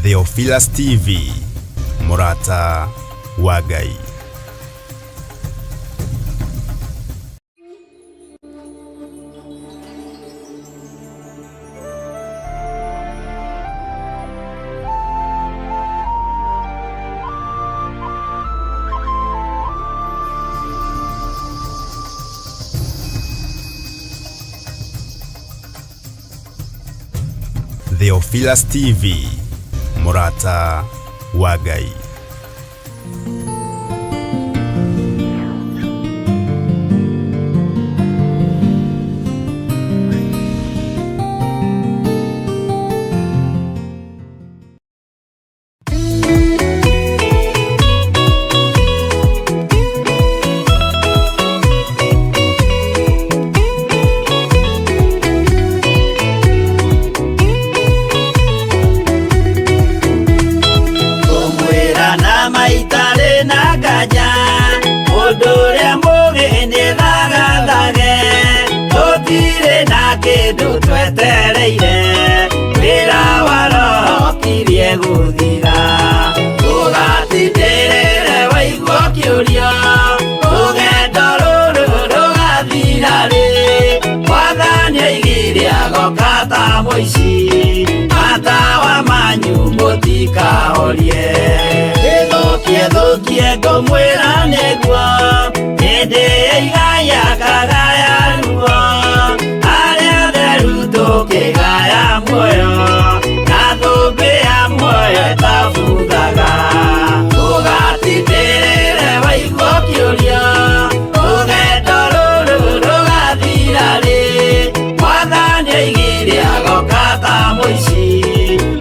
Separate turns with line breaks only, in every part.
Theophilus TV, Murata wa Ngai. Theophilus TV, Murata wa Ngai.
Ngomwira negwo hĩndĩ igaya kagaya ruo arĩa theru tũkĩgaya muoyo na thũmbĩ ya muoyo ĩtabuthaga tũgatindĩrĩre waigua kĩũria rũgendo rũrũ rũgathira rĩ Mwathani oigire agoka ta mũici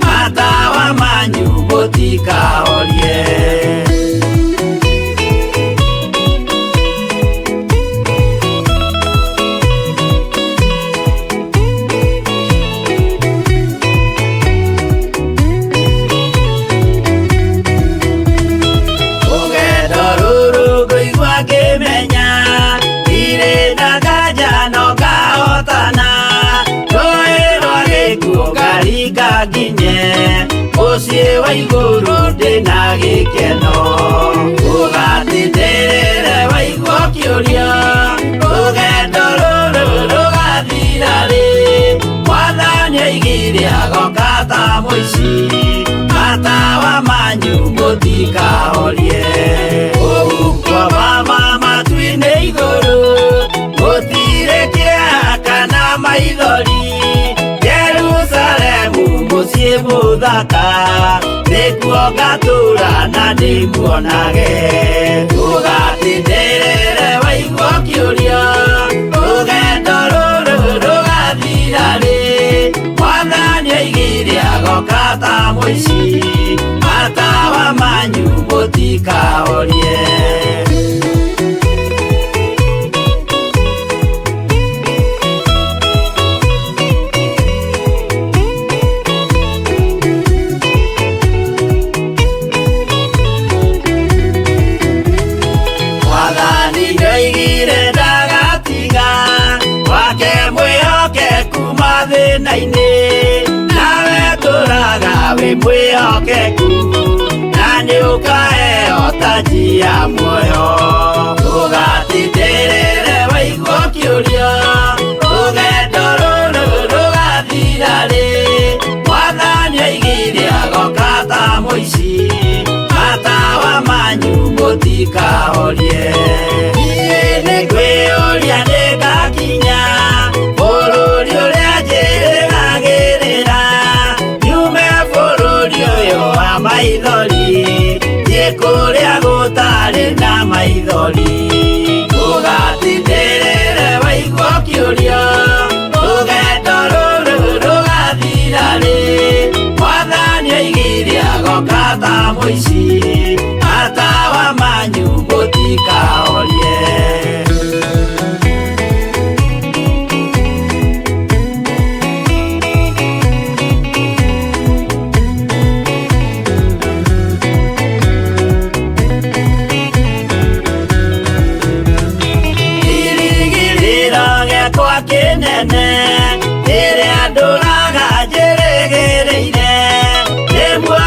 matawa manyu mũtikahorie. Mũciĩ wa igũrũ ndĩna gĩkeno ũgatindĩrĩre waigua kĩũria rũgendo rũrũ rũgathira rĩ Mwathani oigire agoka ta mũici matawa manyu mũtikahorie. Ũguo mama matu-inĩ igũrũ gũtirĩ kĩeha kana maithori mũciĩ mũthaka nĩkuo ngatũũra na ndĩmuonage ũgatindĩrĩre waigua kĩũria rũgendo rũrũ rũgathira rĩ Mwathani oigire agoka ta mũici matawa manyu mũtikahorie. Nawe tũraga wĩ mwĩhokeku na nĩũkaheo taji ya muoyo ũgatindĩrĩre waigua kĩũria rũgendo rũrũ rũgathira rĩ Mwathani oigire agoka ta mũici matawa manyu mũtikahorie. Niĩ nĩngwĩyũria nĩngakinya bũrũri ũrĩa njĩrĩgagĩrĩra nyume bũrũri ũyũ wa maithori thiĩ kũrĩa gũtarĩ na maithori ũgatindĩrĩre waigua kĩũria rũgendo rũrũ rũgathira rĩ Mwathani oigire agoka ta mũici matawa manyu mũtikahorie. Ĩrĩa ndũraga njĩrĩgĩrĩire nĩmuo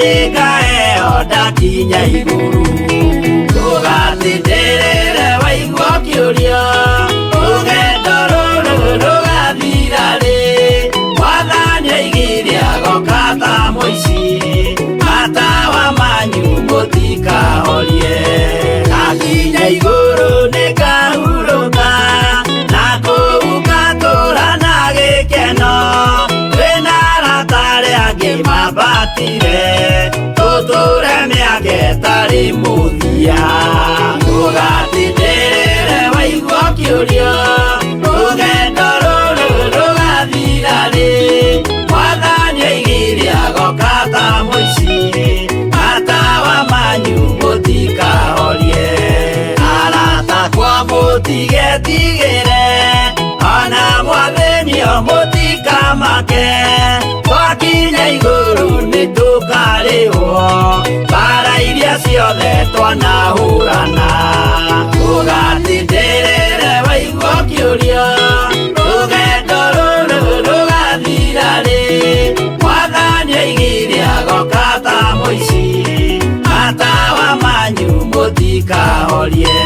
andĩka ĩyo ndakinya igũrũ. Ndũgatindĩrĩre waigua kĩũria, rũgendo rũrũ rũgathira rĩ. Mwathani oigire agoka ta mũici, matawa manyu mũtikahorie. Ngakinya igũrũ nĩngahurũka, na kũu ngatũũra na gĩkeno. Twĩna arata arĩa angĩ mambatire, tũtũũre mĩaka ĩtarĩ mũthia. Ndũgatindĩrĩre waigua kĩũria, rũgendo rũrũ rũgathira rĩ. Mwathani oigire agoka ta mũici, matawa manyu mũtikahorie. Arata kwa mũtigetigĩre, ona Mwathani-o mũtikamake. Twakinya igũrũ nĩtũkarĩhwo mbara iria ciothe twanahũrana. Ndũgatindĩrĩre waigua kĩũria, rũgendo rũrũ rũgathira rĩ. Mwathani oigire agoka ta mũici, matawa manyu mũtikahorie.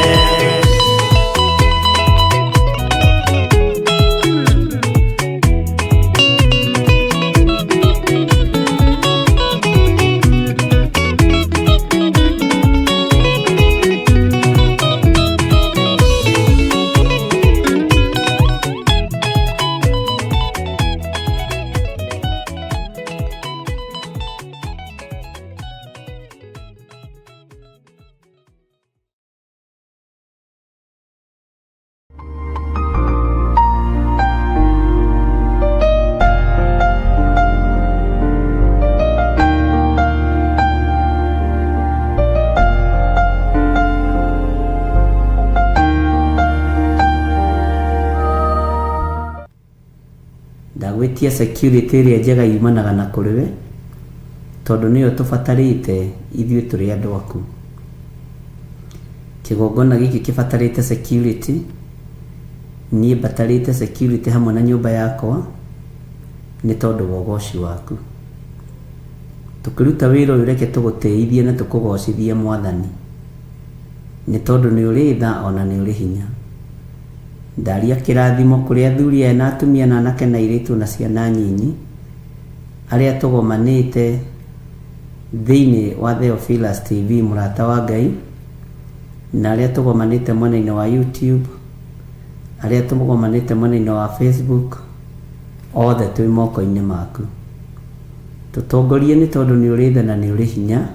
Ndagwĩtia security ĩrĩa njega yumanaga na kũrĩwe, tondũ nĩyo tũbatarĩte ithuĩ tũrĩ andũ aku. Kĩgongona gĩkĩ kĩbatarĩte security, niĩ mbatarĩte security hamwe na nyũmba yakwa, nĩ tondũ wa ũgoci waku. Tũkĩruta wĩra ũyũ reke tũgũtĩithie na tũkũgocithie Mwathani, nĩ tondũ nĩ ũrĩ tha ona nĩ ũrĩ hinya. Ndaria kĩrathimo kũrĩ athuri aya na atumia na anake na airĩtu na ciana nyinyi arĩa tũgomanĩte thĩinĩ wa Theophilus TV mũrata wa Ngai, na arĩa tũgomanĩte mwena-inĩ wa YouTube, arĩa tũgomanĩte mwena-inĩ wa Facebook, othe twĩ moko-inĩ maku. Tũtongorie nĩ tondũ nĩ ũrĩ tha na nĩ ũrĩ hinya,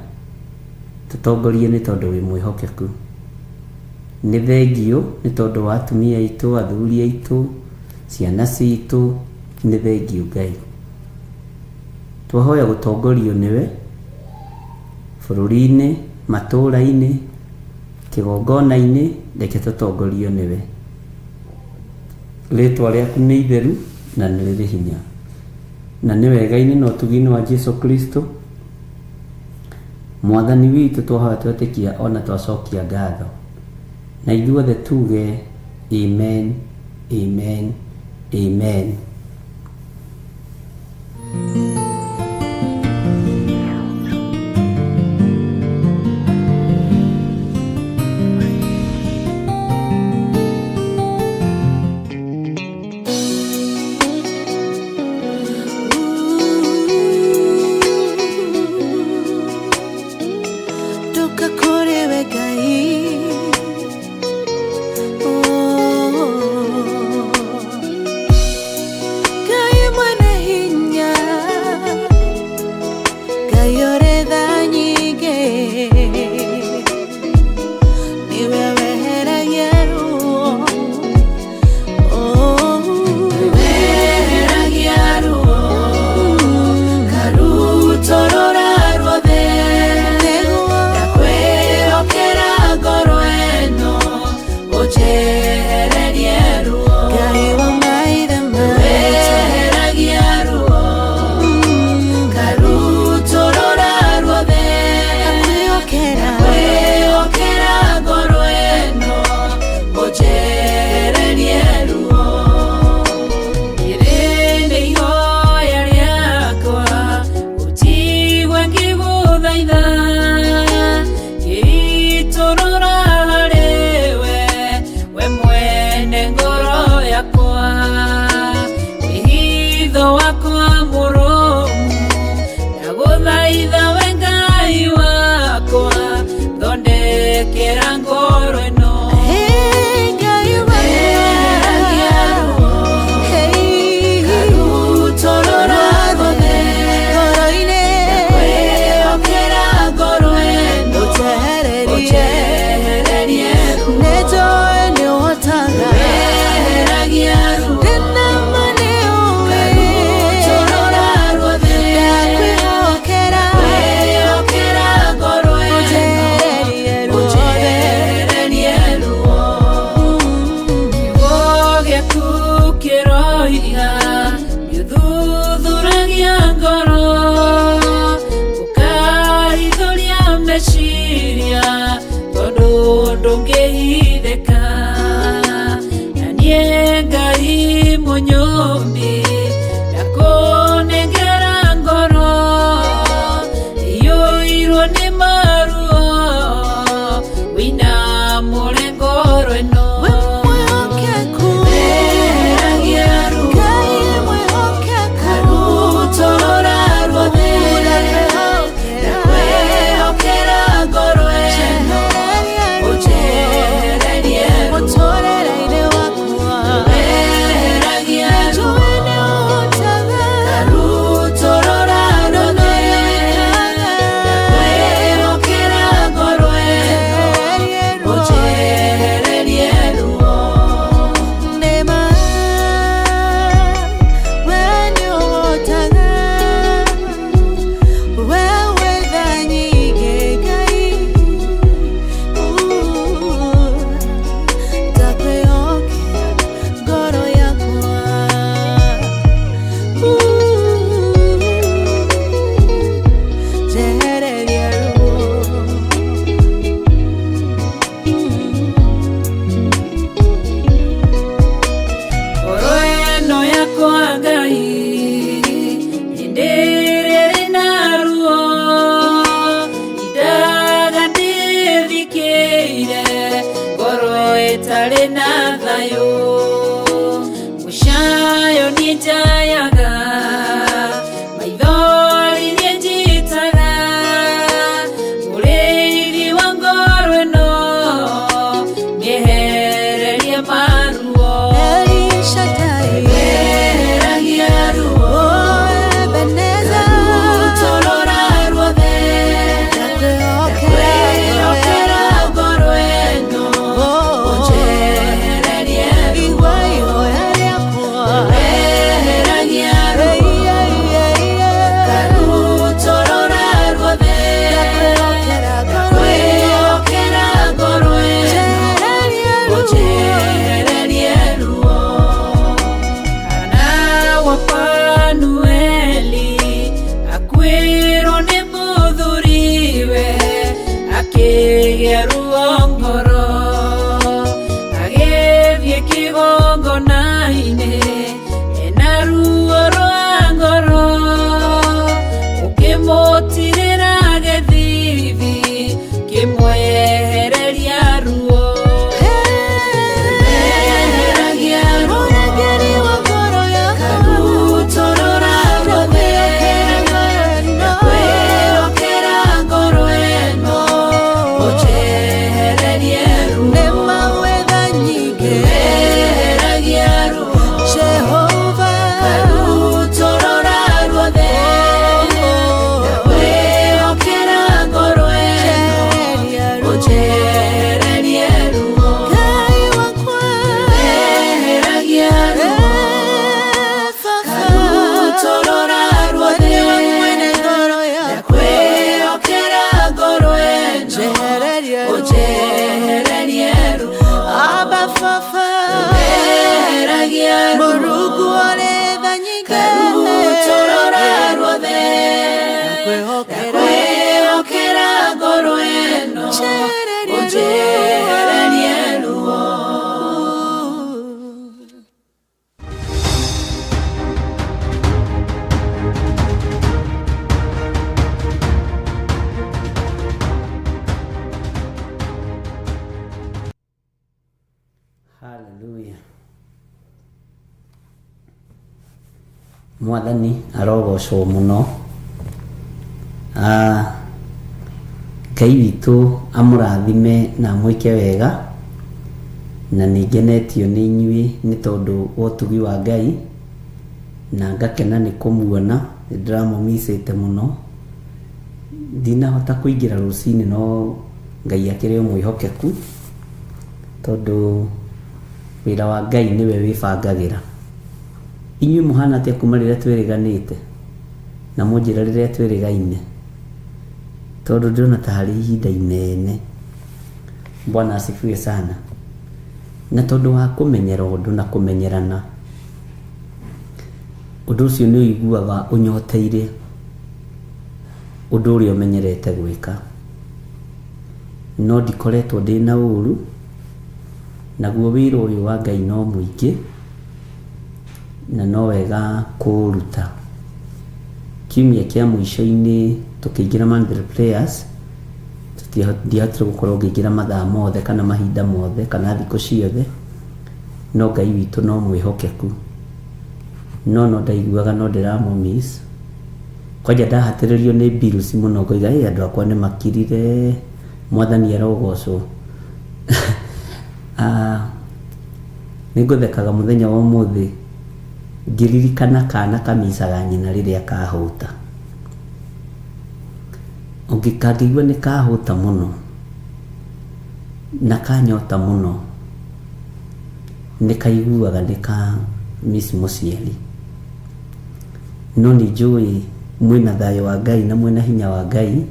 tũtongorie nĩ tondũ wĩ mwĩhokeku. Nĩ thengio nĩ tondũ wa atumia aitũ, athuri aitũ, ciana citũ, nĩ thengio Ngai. Twahoya gũtongorio nĩwe bũrũri-inĩ, matũũra-inĩ, kĩgongona-inĩ, reke tũtongorio nĩwe. Rĩtwa rĩaku nĩ itheru na nĩ rĩrĩ hinya, na nĩ wega-inĩ na ũtugi-inĩ wa Jesu Kristo Mwathani witũ twahoya twetĩkia ona twacokia ngatho, na ithuothe tuge amen, amen, amen.
Ngai munyumbi nakunengera ngoro iyuirwo ni maruo wina murengoro ino Mushayo nijayaga maithori nienjitaga Mureiri wa ngoro ino niehererie maruo Weheragia ruo Ebeneza Rutorora ruothe Ndakwĩhokera ngoro ĩno
Hallelujah. Mwathani arogocwo muno. Ngai witũ amũrathime na amwĩke wega, na nĩngenetio nĩ inyuĩ nĩ tondũ wa ũtugi wa Ngai, na ngakena nĩ kũmuona. Ndĩramũmicĩte mũno, ndinahota kũingĩra rũcinĩ no Ngai akĩrĩ mwĩhokeku tondũ wĩra wa Ngai nĩwe wĩbangagĩra. Inyuĩ mũhana atĩa kuma rĩrĩa twĩrĩganĩte na mũnjĩra rĩrĩa twĩrĩgaine, tondũ ndĩrona ta harĩ ihinda inene. Bwana asifiwe sana. Na tondũ wa kũmenyera ũndũ na kũmenyerana, ũndũ ũcio nĩ ũiguaga ũnyoteire ũndũ ũrĩa ũmenyerete gwĩka. No ndikoretwo ndĩ na ũru, naguo wĩra ũyũ wa Ngai no mũingĩ, na no wega kũruta. Kiumia kĩa mũico-inĩ tũkĩingĩra Mandela Players ndiahotire gũkorwo ngĩingĩra mathaa mothe kana mahinda mothe kana thikũ ciothe, no Ngai witũ no mwĩhokeku, no ndaiguaga no ndĩramũmiss. Kwanja ndahatĩrĩrio nĩ bills mũno ngoiga andũ akwa nĩ makirire, Mwathani arogocwo. Nĩngũthekaga mũthenya wa ũmũthĩ ngĩririkana kana kamicaga nyina rĩrĩa kahũta. Kangĩigua nĩ kahũta mũno na kanyota mũno, nĩ kaiguaga nĩ ka miss mũciari. No nĩ njũĩ mwĩna thayũ wa Ngai na mwĩna hinya wa Ngai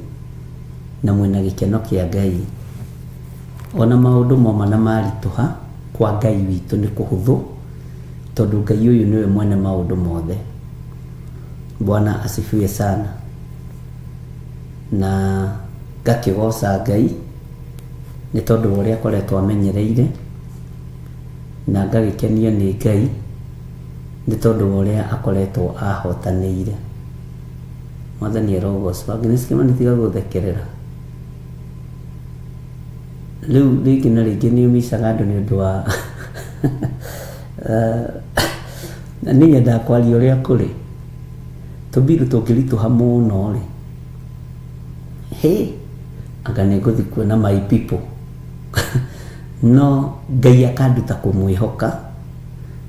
na mwĩna gĩkeno kĩa Ngai. Ona maũndũ moma na maritũha kwa Ngai witũ nĩ kũhũthũ, tondũ Ngai ũyũ nĩwe mwene maũndũ mothe. Bwana asifiwe sana. Na ngakĩgoca Ngai nĩ tondũ ũrĩa akoretwo amenyereire, na ngagĩkenio nĩ Ngai nĩ tondũ ũrĩa akoretwo ahotanĩire. Mwathani arogocwo. Ngĩnĩsikĩma nĩtiga gũthekerera. Rĩu rĩngĩ na rĩngĩ nĩ ũmicaga andũ nĩ ũndũ wa na nĩ nyendaga kwaria ũrĩa kũrĩ. Tũmbiru tũngĩritũha mũno rĩ, anga nĩ ngũthiĩ kuona my people. No Ngai akanduta kũmwĩhoka,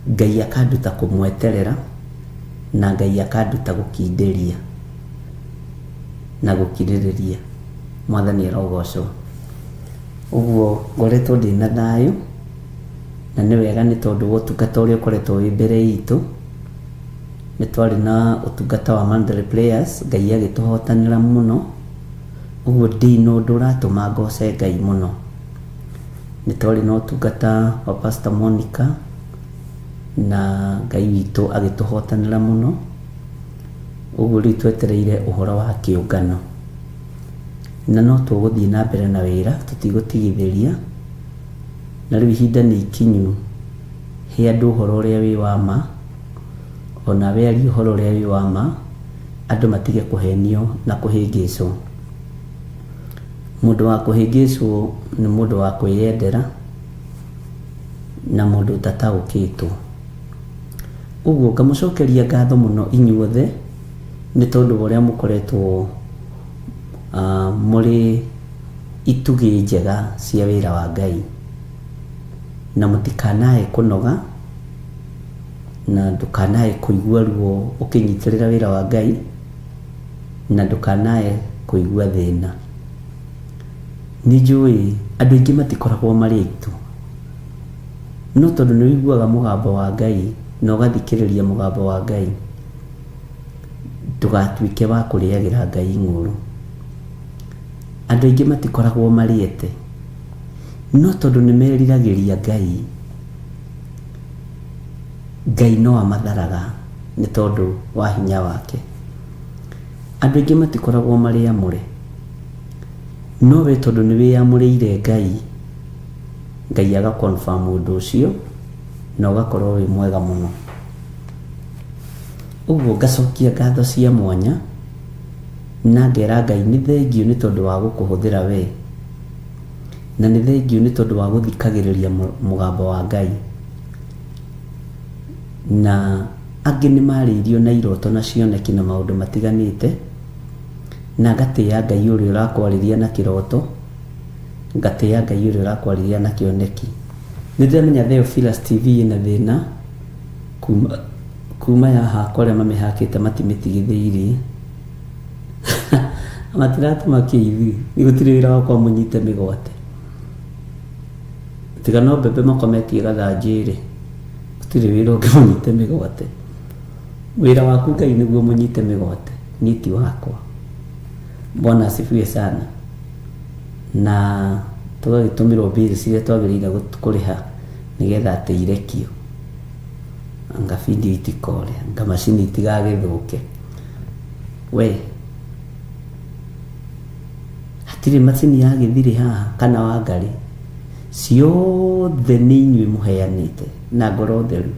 Ngai akanduta kũmweterera, na Ngai akanduta gũkindĩria na gũkirĩrĩria. Mwathani arogocwo. Ũguo ngoretwo ndĩna thayũ, na nĩ wega nĩ tondũ wa ũtungata ũrĩa ũkoretwo wĩ mbere itũ. Nĩ twarĩ na ũtungata wa Mandela Players, Ngai agĩtũhotanĩra mũno. Ũguo ndĩna ũndũ ũratũma ngoce Ngai mũno. Nĩ twarĩ na ũtungata wa Pastor Monica, na Ngai witũ agĩtũhotanĩra mũno. Ũguo rĩu twetereire ũhoro wa kĩũngano, na no tũgũthiĩ na mbere na wĩra, tũtigũtigithĩria. Na rĩu ihinda nĩ ikinyu he andũ ũhoro ũrĩa wĩ wa ma, ona we aria ũhoro ũrĩa wĩ wa ma, andũ matige kũhenio na kũhĩngĩcwo. Mũndũ wa kũhĩngĩcwo nĩ mũndũ wa kwĩyendera na mũndũ ũtataũkĩtwo. Ũguo ngamũcokeria ngatho mũno inyuothe nĩ tondũ ũrĩa mũkoretwo mũrĩ itugĩ njega cia wĩra wa Ngai, na mũtikanae kũnoga na ndũkanae kũigua ruo ũkĩnyitĩrĩra wĩra wa Ngai, na ndũkanae kũigua thĩna. Nĩ njũĩ andũ aingĩ matikoragwo marĩ aitũ, no tondũ nĩ wĩiguaga mũgambo wa Ngai na ũgathikĩrĩria mũgambo wa Ngai, ndũgatuĩke wa kũrĩagĩra Ngai ng'ũrũ. Andũ aingĩ matikoragwo marĩete, no tondũ nĩ meriragĩria Ngai, Ngai no amatharaga nĩ tondũ wa hinya wake. Andũ aingĩ matikoragwo marĩ amũre, no we tondũ nĩ wĩamũrĩire Ngai, Ngai aga confirm ũndũ ũcio na ũgakorwo wĩ mwega mũno. Ũguo ngacokia ngatho cia mwanya na ngera Ngai nĩ thengiũ nĩ tondũ wa gũkũhũthĩra we, na nĩ thengiũ nĩ tondũ wa gũthikagĩrĩria mũgambo wa Ngai. Na angĩ nĩ marĩirio na iroto na cioneki na maũndũ matiganĩte, na ngatĩĩa Ngai ũrĩa ũrakwarĩria na kĩroto, ngatĩĩa Ngai ũrĩa ũrakwarĩria na kĩoneki. Nĩ ndĩramenya Theophilus TV ĩna thĩna kuma yaha kũrĩa mamĩhakĩte matimĩtigithĩirie. Matiratũma kĩithi, nĩ gũtirĩ wĩra wakwa mũnyite mĩgwate. Tiga no mbembe makometie gathanjĩ-rĩ, gũtirĩ wĩra ũngĩ mũnyite mĩgwate. Wĩra waku Ngai nĩguo mũnyite mĩgwate, niĩ ti wakwa. Bwana asifiwe sana. Na tũgagĩtũmĩrwo bills iria twagĩrĩire kũrĩha nĩgetha atĩ irekio, anga video itikore, anga macini itigagĩthũke. We hatirĩ macini yagĩthire haha kana Wangarĩ, ciothe nĩ inyuĩ mũheanĩte na ngoro theru.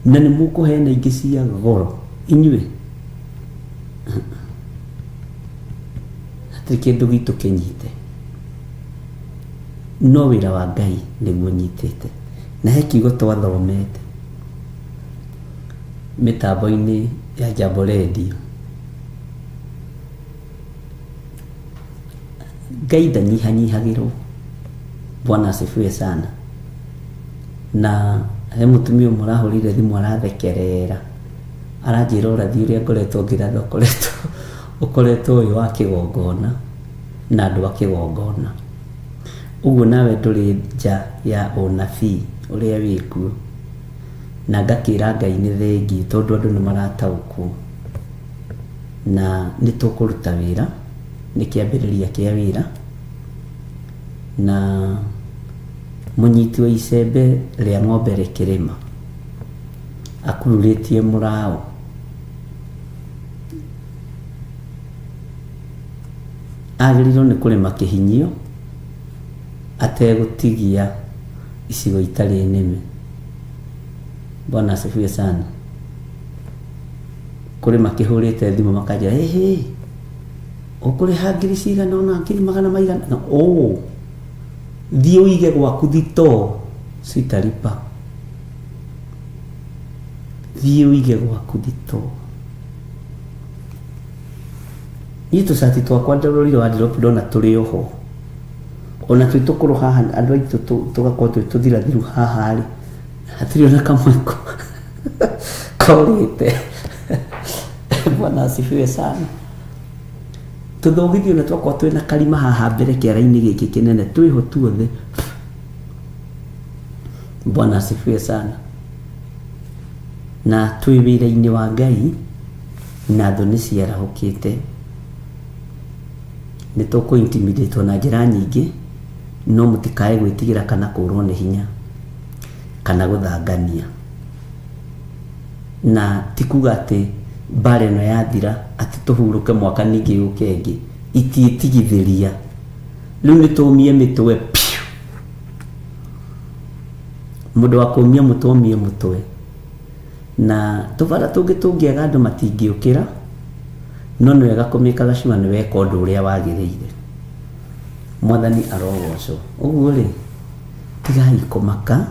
na nĩ mũkũheana ingĩ cia goro inyuĩ. Hatirĩ kĩndũ gitũ kĩnyite, no wĩra wa Ngai nĩguo nyitĩte, na he kiugo twathomete mĩtambo-inĩ ya Jambo Radio. Ngai ndanyihanyihagĩrwo. Bwana asifiwe sana. Na he mũtumia ũmwe arahũrire thimũ arathekerera, aranjĩra ũrathi ũrĩa ngoretwo ngĩratha ũkoretwo ũyũ wa kĩgongona na andũ a kĩgongona. Ũguo nawe ndũrĩ nja ya ũnabii ũrĩa wĩkuo, na ngakĩra Ngai nĩ thengi tondũ andũ nĩ marataũkwo na nĩ tũkũruta wĩra, nĩ kĩambĩrĩria kĩa wĩra. Na mũnyiti wa icembe rĩa ng'ombe rĩkĩrĩma akururĩtie mũraũ, agĩrĩirwo nĩ kũrĩma kĩhinyio ategũtigia icigo itarĩ nĩme. Bwana asifiwe sana. Kũrĩma kĩhũrĩte thimũ makanjĩra hĩ ũkũrĩha ngiri cigana ona ngiri magana maigana. Thiĩ ũige gwaku thitoo sitalipa. Thiĩ ũige gwaku thitoo. Niĩ tũcati twakwa ndarorire wardrobe ndona tũrĩ oho, ona twĩ tũkũrũ haha andũ aitũ tũgakorwo twĩ tũthirathiru haha rĩ, hatirĩ ona kamwe korĩte. Bwana asifiwe sana. Tũthogithio na twakorwo twĩ na karima haha mbere kĩara-inĩ gĩkĩ kĩnene twĩho tuothe. Bwana asifiwe sana. Na twĩ wĩra-inĩ wa Ngai na thũ nĩ ciarahũkĩte, nĩ tũkũ intimidate na njĩra nyingĩ, no mũtikae gwĩtigĩra kana kũrwo nĩ hinya kana gũthangania. Na tikuga atĩ mbara ĩno yathira atĩ tũhurũke mwaka ningĩ yũke ĩngĩ, itiĩtigithĩria. Rĩu nĩ tũmie mĩtwe piu, mũndũ wa kũmia mũtwe omie mũtwe. Na tũbara tũngĩ tũngĩaga andũ matingĩũkĩra, no nĩ wega kũmĩkaga cuma nĩ weka ũndũ ũrĩa wagĩrĩire. Mwathani arogocwo. Ũguo rĩ, tigai kũmaka,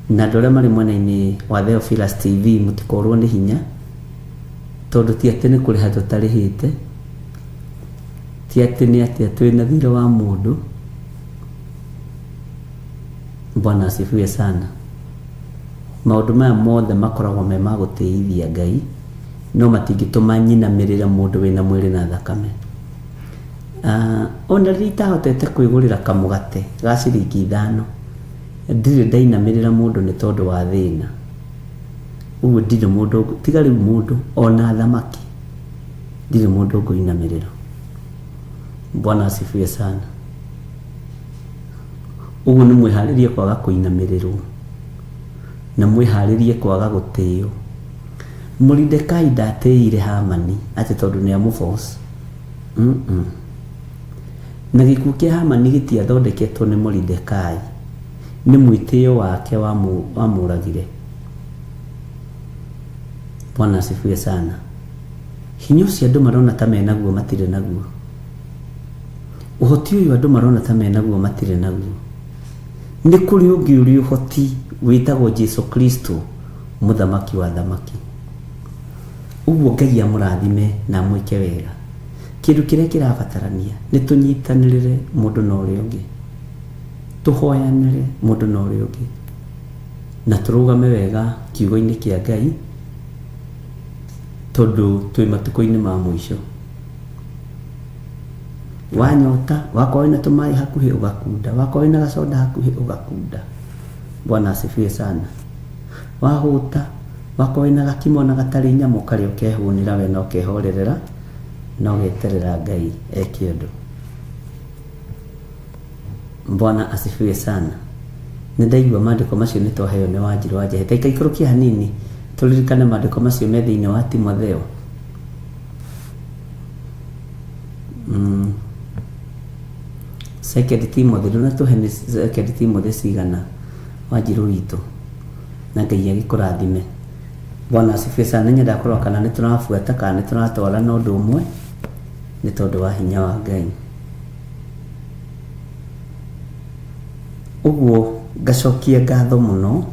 na andũ arĩa marĩ mwena-inĩ wa Theophilus TV mũtikorwo nĩ hinya, tondũ ti atĩ nĩ kũrĩha tũtarĩhĩte, ti atĩ nĩ atĩ twĩna thirĩ wa mũndũ. Bwana asifiwe sana. Maũndũ maya mothe makoragwo me ma gũtĩithia Ngai, no matingĩtũma nyinamĩrĩra mũndũ wĩna mwĩrĩ na thakame. Ona rĩrĩa itahotete kwĩgũrĩra kamũgate ga ciringi 5, ndirĩ ndainamĩrĩra mũndũ nĩ tondũ wa thĩna. Ũguo ndirĩ mũndũ, tiga rĩu mũndũ ona thamaki, ndirĩ mũndũ ngũinamĩrĩra. Bwana asifiwe sana. Ũguo nĩ mwĩharĩrie kwaga kũinamĩrĩrwo na mwĩharĩrie kwaga gũtĩo. Moridekai ndatĩire Hamani atĩ tondũ nĩ amũboss. Na gĩkuũ kĩa Hamani gĩtiathondeketwo nĩ Moridekai, nĩ mwĩtĩo wake wamũragire. Bwana asifiwe sana. Hinya ũcio andũ marona ta menaguo matirĩ naguo. Ũhoti ũyũ andũ marona ta menaguo matirĩ naguo. Nĩ kũrĩ ũngĩ ũrĩ ũhoti wĩtagwo Jesu Kristo, mũthamaki wa thamaki. Ũguo Ngai amũrathime na mwĩke wega. Kĩndũ kĩrĩa kĩrabatarania nĩ tũnyitanĩrĩre mũndũ na ũrĩa ũngĩ, tũhoyanĩre mũndũ na ũrĩa ũngĩ, na tũrũgame wega kiugo-inĩ kĩa Ngai, tondũ twĩ matukũ-inĩ ma mũico. Wanyota, wakorwo na tũmaĩ hakuhĩ ũgakunda, wakorwo na gacoda hakuhĩ ũgakunda. Bwana asifiwe sana. Wahũta, wakorwo na gakimo na gatarĩ nyamũ karĩa ũkehũnĩra we na ũkehorerera na ũgeterera Ngai eke ũndũ. Bwana asifiwe sana. Nĩ ndaigua maandĩko macio nĩ twaheo nĩ Wanjiru wa Njahĩ. Taika ikũrũkia hanini tũririkane maandĩko macio me thĩinĩ wa Timotheo. Second Timothy, ndona tuhe ni Second Timothy cigana Wanjiru witũ. na Ngai agĩkũrathime. Bwana asifiwe sana. Nyenda kũrora kana nĩ tũrabuata kana nĩ tũratwara na ũndũ ũmwe nĩ tondũ wa hinya wa Ngai. Ũguo ngacokia ngatho mũno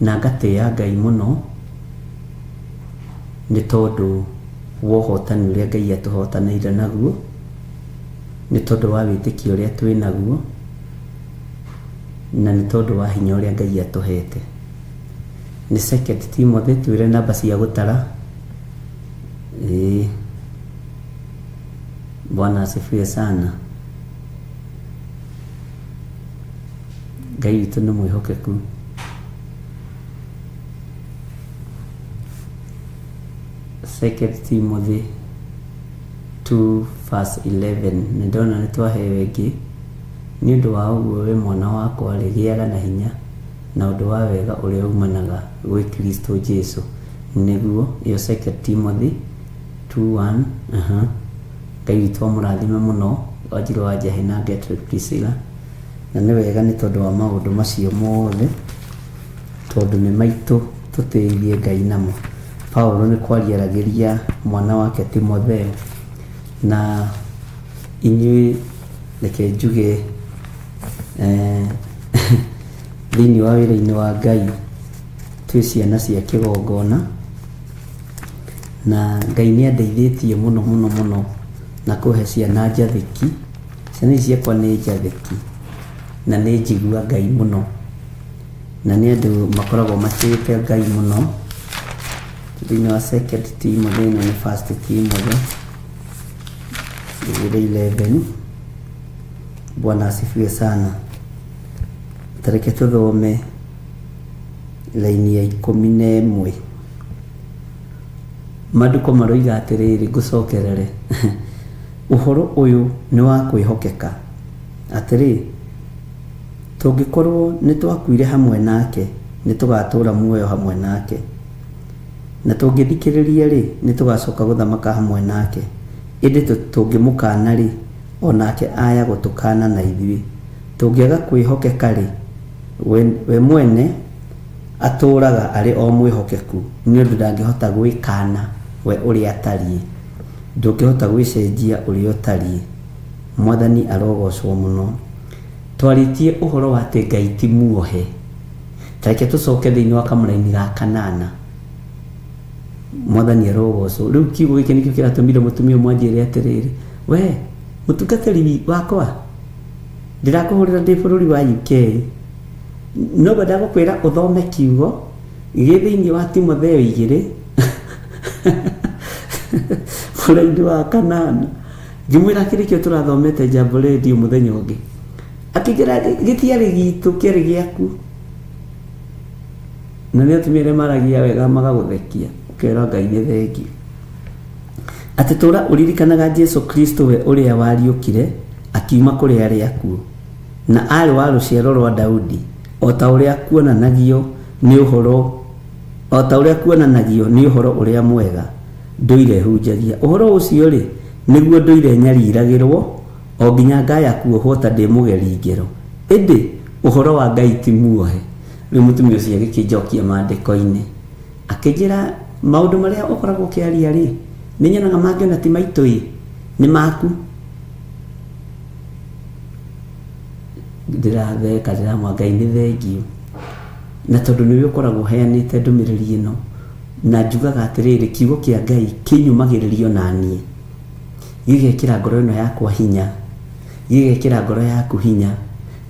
na ngatĩĩa Ngai mũno nĩ tondũ wa ũhotani ũrĩa Ngai atũhotanĩire naguo, nĩ tondũ wa wĩtĩkio ũrĩa twĩ naguo, na nĩ tondũ wa hinya ũrĩa Ngai atũhete. Nĩ 2 Timothy twĩre namba cia gũtara. Bwana asifiwe sana. Ngai witũ nĩ mwĩhokeku. Second Timothy 2:11. Nĩndona nĩ twaheo ĩngĩ. Nĩ ũndũ wa ũguo we mwana wakwa gĩaga na hinya na ũndũ wa wega ũrĩa umanaga gwĩ Kristo Jesu. Nĩguo iyo 2 Timothy 2:1. Ngai witũ amũrathime mũno Wanjiru wa Njahi na Gertrude Priscilla. Na nĩ wega nĩ tondũ wa maũndũ macio mothe, tondũ nĩ maitũ tũtĩithie Ngai namo. Paulo nĩ kwariaragĩria mwana wake Timotheo, na inyuĩ reke njuge thĩinĩ wa wĩra-inĩ wa Ngai twĩ ciana cia kĩgongona, na Ngai nĩ andeithĩtie mũno mũno mũno na kũhe ciana njathĩki. Ciana ici ciakwa nĩ njathĩki na nĩ njigua Ngai mũno, na nĩ andũ makoragwo matĩĩte Ngai mũno. Thĩinĩ wa 2 Timothy na 1 Timothy 11. Bwana asifiwe sana. Tareke tuthome laini ya 11. Maandĩko maroiga atĩrĩrĩ, ngũcokerere ũhoro ũyũ nĩ wa kwĩhokeka atĩrĩ, tũngĩkorwo nĩ twakuire hamwe nake nĩ tũgatũũra muoyo hamwe nake, na tũngĩthikĩrĩria rĩ nĩ tũgacoka gũthamaka hamwe nake. Ĩndĩ tũngĩmũkana rĩ onake aya gũtũkana na ithuĩ. Tũngĩaga kwĩhokeka rĩ we mwene atũũraga arĩ o mwĩhokeku, nĩ ũndũ ndangĩhota gwĩkana we ũrĩa atariĩ. Ndũngĩhota gwĩcenjia ũrĩa ũtariĩ. Mwathani arogocwo mũno. Twarĩtie ũhoro wa atĩ Ngai ti muohe. Tareke tũcoke thĩinĩ wa kamũra-inĩ ga 8. Mwathani arogocwo. Rĩu kiugo gĩkĩ nĩkĩo kĩratũmire mũtumia mwanjĩre atĩrĩrĩ, we mũtungatĩri wakwa ndirakũhũrĩra ndĩ bũrũri wa UK, no ndagũkwĩra ũthome kiugo gĩ thĩinĩ wa Timotheo 2 mũra-inĩ wa 8. Ngĩmwĩra kĩrĩkĩo tũrathomete Jambo Radio mũthenya ũngĩ. Akĩnjĩra gĩtiarĩ gitũ, kĩarĩ gĩaku. Na nĩ atumia arĩa maragia wega magagũthekia, ũkera Ngai nĩ thengi. Atĩ tũra ũririkanaga Jesu Kristo we ũrĩa wariũkire akiuma kũrĩ arĩa akuũ, na arĩ wa rũciaro rwa Daudi, o ta ũrĩa kuonanagio nĩ ũhoro ũrĩa mwega ndũire hunjagia. Ũhoro ũcio rĩ nĩguo ndũire nyariragĩrwo o nginya ngaya kuohwo ta ndĩ mũgeri ngero. Ĩndĩ ũhoro wa Ngai ti muohe. Rĩu mũtumia ũcio agĩkĩnjokia maandĩko-inĩ akĩnjĩra maũndũ marĩa ũkoragwo ũkĩaria rĩ nĩ nyonaga mangĩona ti maitũ nĩ maku. Ndĩratheka ndĩramwa Ngai nĩ thengio, na tondũ nĩwe ũkoragwo ũheanĩte ndũmĩrĩri ĩno, na njugaga atĩrĩrĩ kiugo kĩa Ngai kĩnyumagĩrĩrio na niĩ gĩgekĩra ngoro ĩno yakwa hinya, gĩgekĩra ngoro yaku hinya,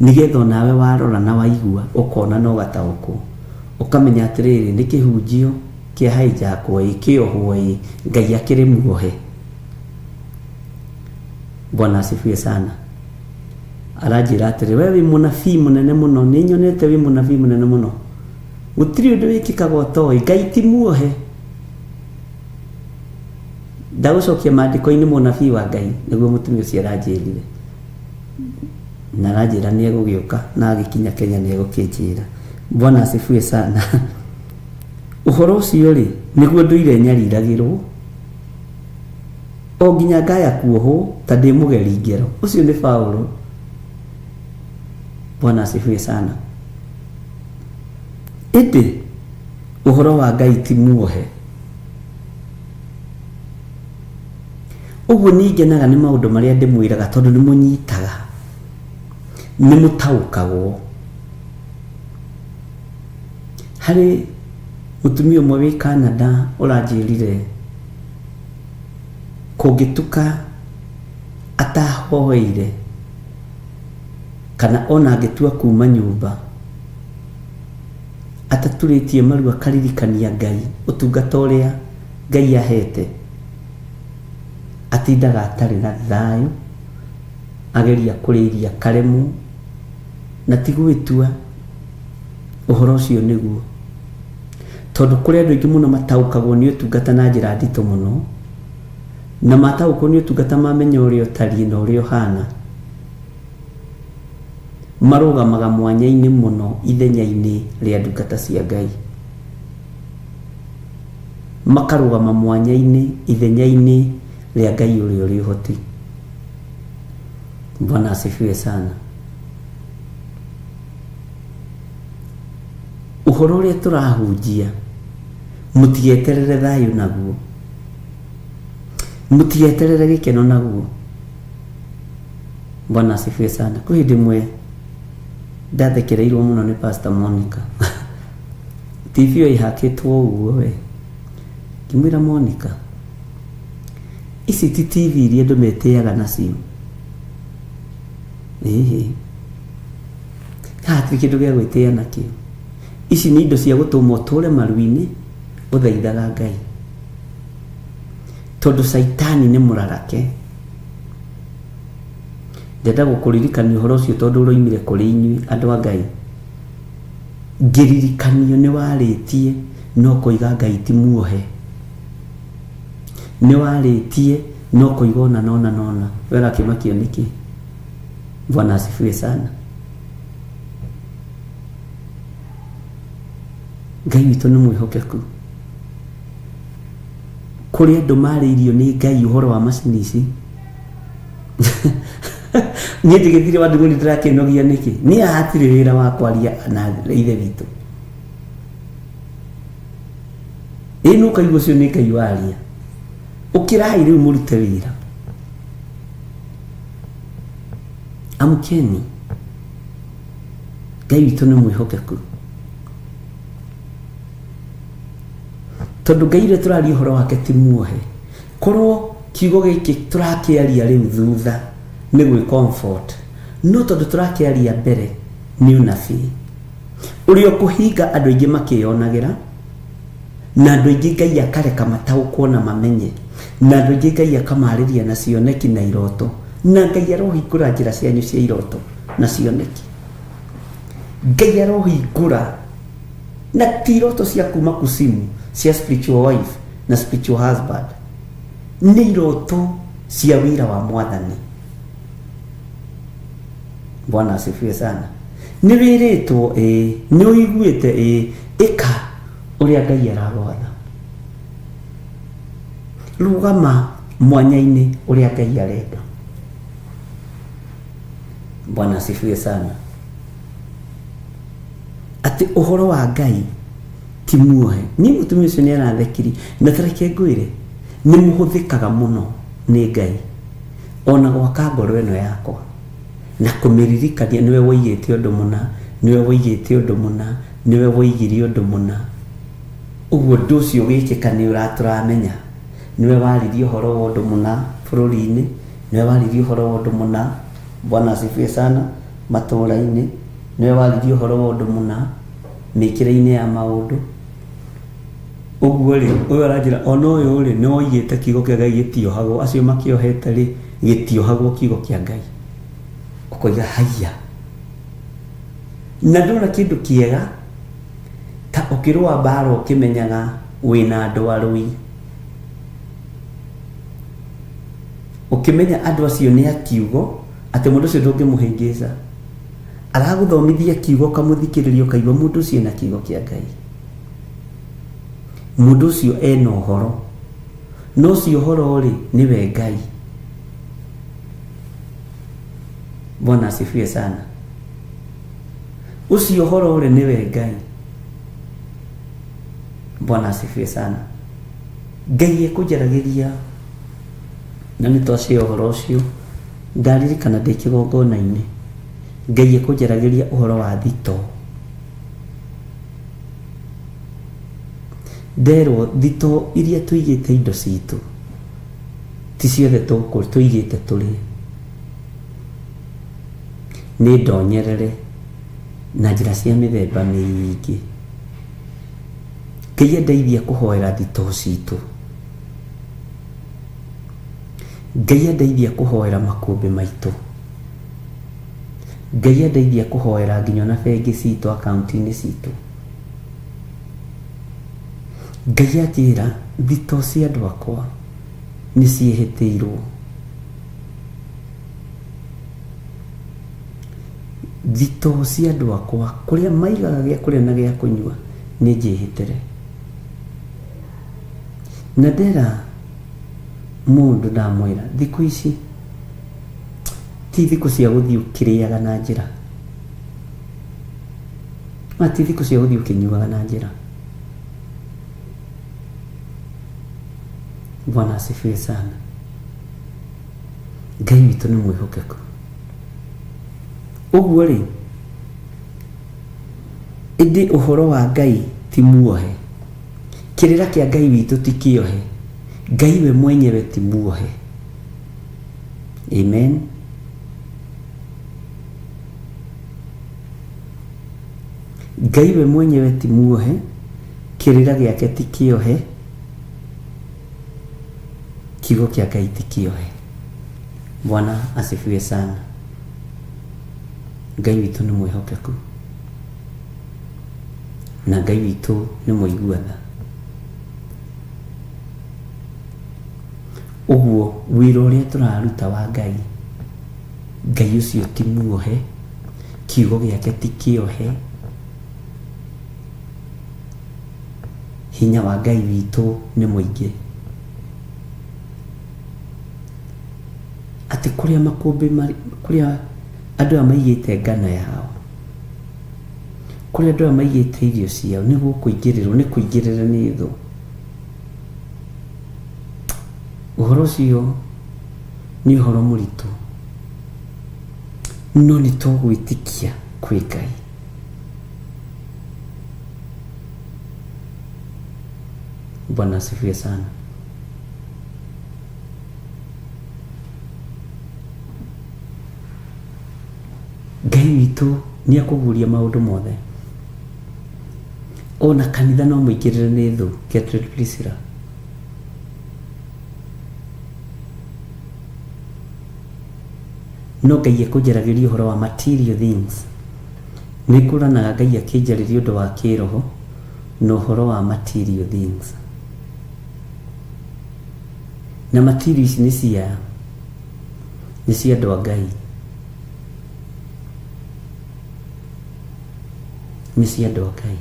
nĩgetha nawe warora na waigua ũkona na ũgataũkwo ũkamenya atĩrĩrĩ nĩ kĩhunjio kĩa hijackwo kĩohwo Ngai akĩrĩ muohe. Bwana asifiwe sana. Aranjĩra atĩrĩ we wĩ mũnabii mũnene mũno, nĩ nyonete wĩ mũnabii mũnene mũno, gũtirĩ ũndũ wĩkĩkaga ũtoĩ, Ngai ti muohe. Ndagũcokia maandĩko-inĩ mũnabii wa Ngai nĩguo mũtumia ũcio aranjĩrire, na aranjĩra nĩ egũgĩũka na agĩkinya Kenya nĩ egũkĩnjĩra. Bwana asifiwe sana. Ũhoro ũcio rĩ nĩguo ndũire nyariragĩrwo o nginya ngaya kuohwo ta ndĩ mũgeri ngero. Ũcio nĩ Paulo. Bwana asifiwe sana. ende uhoro wa Ngai ti muohe. Uguo ningenaga nĩ maũndũ marĩa ndĩmwĩraga tondũ nĩ mũnyitaga, nĩ mũtaũkagwo. Harĩ mũtumia ũmwe wĩ Canada ũranjĩrire kũngĩtuka atahoeire kana ona angĩtua kuma nyũmba ataturĩtie maru akaririkania Ngai, ũtungata ũrĩa Ngai ahete, atindaga atarĩ na thayũ, ageria kũrĩithia karemu na ti gwĩtua. Ũhoro ũcio nĩguo, tondũ kũrĩ andũ aingĩ mũno mataũkagwo nĩ ũtungata na njĩra nditũ mũno, na mataũkwo nĩ ũtungata mamenya ũrĩa ũtariĩ na ũrĩa ũhana, marũgamaga mwanya-inĩ mũno ithenya-inĩ rĩa ndungata cia Ngai, makarũgama mwanya-inĩ ithenya-inĩ rĩa Ngai ũrĩa ũrĩ ũhoti. Bwana asifiwe sana. Ũhoro ũrĩa tũrahunjia mũtigeterere thayũ naguo, mũtigeterere gĩkeno naguo. Bwana asifiwe sana. Kwĩ hĩndĩ ĩmwe ndathekereirwo mũno nĩ Pastor Monica. TV ĩyo ĩhakĩtwo ũguo we, ngĩmwĩra Monica, ici ti TV iria andũ metĩaga nacio. Hatirĩ kĩndũ gĩa gwĩtĩĩa nakĩo. Ici nĩ indo cia gũtũma ũtũre maru-inĩ ũthaithaga Ngai, tondũ Saitani nĩ mũrarake. Ndenda gũkũririkania ũhoro ũcio tondũ ũroimire kũrĩ inyuĩ andũ a Ngai. Ngĩririkanio nĩ warĩtie no kũiga Ngai ti muohe, nĩ warĩtie no kũiga ona nona nona. Wega kĩmakio nĩkĩ? Bwana asifiwe sana. Ngai witũ nĩ mwĩhokeku. Kũrĩ andũ marĩirio nĩ Ngai ũhoro wa macini ici. Niĩ ndigĩthire wa ndũgũri ndĩrakĩnogia nĩkĩ? Niĩ hatirĩ wĩra wa kwaria na ithe witũ. Ĩno kaigua ũcio nĩ Ngai waria. Ũkĩrai rĩu mũrute wĩra. Amkeni. Ngai witũ nĩ mwĩhokeku. Tondũ Ngai ũrĩa tũraria ũhoro wake ti muohe. Korwo kiugo gĩkĩ tũrakĩaria rĩu thutha nĩ gwĩ comfort, no tondũ tũrakĩaria mbere nĩ ũnabii ũrĩa ũkũhinga andũ aingĩ makĩonagĩra, na andũ aingĩ Ngai akareka mataũkwo na mamenye, na andũ aingĩ Ngai akamarĩria na cioneki na iroto, na Ngai arohingũra njĩra cianyu cia iroto na cioneki. Ngai arohingũra na ti iroto cia kuma kusimu cia spiritual wife na spiritual husband, nĩ iroto cia wĩra wa Mwathani. Bwana asifiwe sana. Nĩ wĩrĩtwo nĩ ũiguĩte ĩka ũrĩa Ngai aragwatha. Rũgama mwanya-inĩ ũrĩa Ngai arenda. Bwana asifiwe sana. Atĩ ũhoro wa Ngai ti muohe. Niĩ mũtumia ũcio nĩ arathekiri na tareke ngwĩre nĩ mũhũthĩkaga mũno nĩ Ngai ona gwaka ngoro ĩno yakwa na kũmĩririkania nĩwe woigĩte ũndũ mũna, nĩwe woigĩte ũndũ mũna, nĩwe woigire ũndũ mũna. Ũguo ũndũ ũcio wĩkĩka nĩ ũratũramenya. Nĩwe waririe ũhoro wa ũndũ mũna bũrũri-inĩ, nĩwe waririe ũhoro wa ũndũ mũna, Bwana asifiwe sana, matũũra-inĩ, nĩwe waririe ũhoro wa ũndũ mũna mĩkĩre-inĩ ya maũndũ. Ũguo rĩ, ũyũ aranjĩra ona ũyũ rĩ nĩ woigĩte kiugo kĩa Ngai gĩtiohagwo, acio makĩohete rĩ gĩtiohagwo kiugo kĩa Ngai. Ũkoiga haiya. Na ndona kĩndũ kĩega ta ũkĩrũa mbara ũkĩmenyaga wĩna andũ arũi, ũkĩmenya andũ acio nĩ a kiugo, atĩ mũndũ ũcio ndũngĩmũhĩngĩca, aragũthomithia kiugo kamũthikĩrĩria ũkaigua mũndũ ũcio ena kiugo kĩa Ngai, mũndũ ũcio ena ũhoro, no ũcio ũhoro rĩ nĩwe Ngai. Bwana asifiwe sana. Ũcio ũhoro rĩ nĩwe Ngai. Bwana asifiwe sana. Ngai ekũnjaragiria na nĩ twacio ũhoro ũcio ndaririkana ndĩ kĩgongona-inĩ. Ngai ekũnjaragiria ũhoro wa thitoo. Nderwo thitoo iria tũigĩte indo citũ ti ciothe tũigĩte tũrĩ, nĩ ndonyerere na njĩra cia mĩthemba mĩingĩ. Ngai endeithia kũhoera thitoo citũ. Ngai endeithia kũhoera makũmbĩ maitũ. Ngai endeithia kũhoera nginya na bengi citũ, akaunti-inĩ citũ. Ngai anjĩra thitoo cia andũ akwa nĩ ciĩhĩtĩirwo. Thitoo cia andũ akwa kũrĩa maigaga gĩa kũrĩa na gĩa kũnyua nĩ njĩhĩtĩre. Na ndera mũndũ ndamwĩra thikũ ici ti thikũ cia gũthiĩ ũkĩrĩaga na njĩra, ti thikũ cia gũthiĩ ũkĩnyuaga na njĩra. Bwana asifiwe sana. Ngai witũ nĩ mwĩhokeku. Ũguo rĩ, ĩndĩ ũhoro wa Ngai ti muohe, kĩrĩra kĩa Ngai witũ ti kĩohe. Ngai we mwenyewe ti muohe. Amen. Ngai we mwenyewe ti muohe, kĩrĩra gĩake ti kĩohe, kiugo kĩa Ngai ti kĩohe. Bwana asifiwe sana. Ngai witũ nĩ mwĩhokeku na Ngai witũ nĩ mũigua tha. Ũguo wĩra ũrĩa tũraruta wa Ngai, Ngai ũcio ti muohe, kiugo gĩake ti kĩohe. Hinya wa Ngai witũ nĩ mũingĩ. Atĩ kũrĩa makũmbĩ kũrĩa andũ aya maigĩte ngano yao, kũrĩa andũ aya maigĩte irio ciao nĩguo kũingĩrĩrwo, nĩ kũingĩrĩra nĩ thũ. Ũhoro ũcio nĩ ũhoro mũritũ, no nĩ tũgwĩtĩkia kwĩ Ngai. Bwana asifiwe sana. Ngai witũ nĩ akũguria maũndũ mothe. Ona kanitha no mũingĩrĩre nĩ thũ, Gertrude Priscilla. No Ngai ekũnjaragĩria ũhoro wa material things. Nĩ kũranaga Ngai akĩnjarĩria ũndũ wa kĩroho na ũhoro wa material things. Na material ici nĩ cia andũ a Ngai. Nĩ cia andũ a Ngai.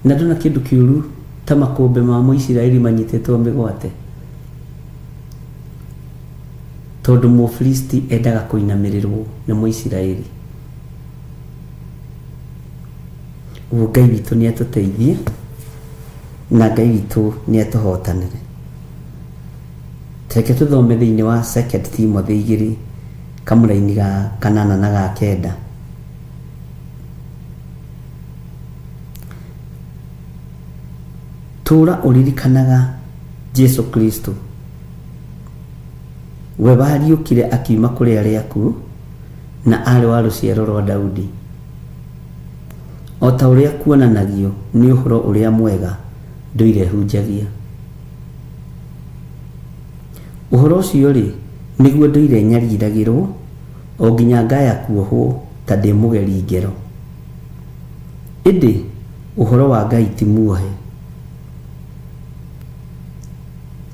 Na ndona kĩndũ kĩũru ta makũmbĩ ma Mũisiraeli manyitĩtwo mĩgwate, tondũ Mũfilisti endaga kũinamĩrĩrwo nĩ Mũisiraeli. Ũguo Ngai witũ nĩ atũteithie na Ngai witũ nĩ atũhotanĩre. Reke tũthome thĩinĩ wa 2 Timothy 2 kamũraini ga 8 na ga 9. Tũra ũririkanaga Jesu Kristo, we wariũkire akiuma kũrĩ arĩa akuũ na arĩ wa rũciaro rwa Daudi, o ta ũrĩa kuonanagio nĩ ũhoro ũrĩa mwega ndũirehunjagia. Ũhoro ũcio rĩ, nĩguo ndũire nyariiragĩrwo o nginya ngaya kuohwo ta ndĩ mũgeri ngero. Ĩndĩ ũhoro wa Ngai ti muohe.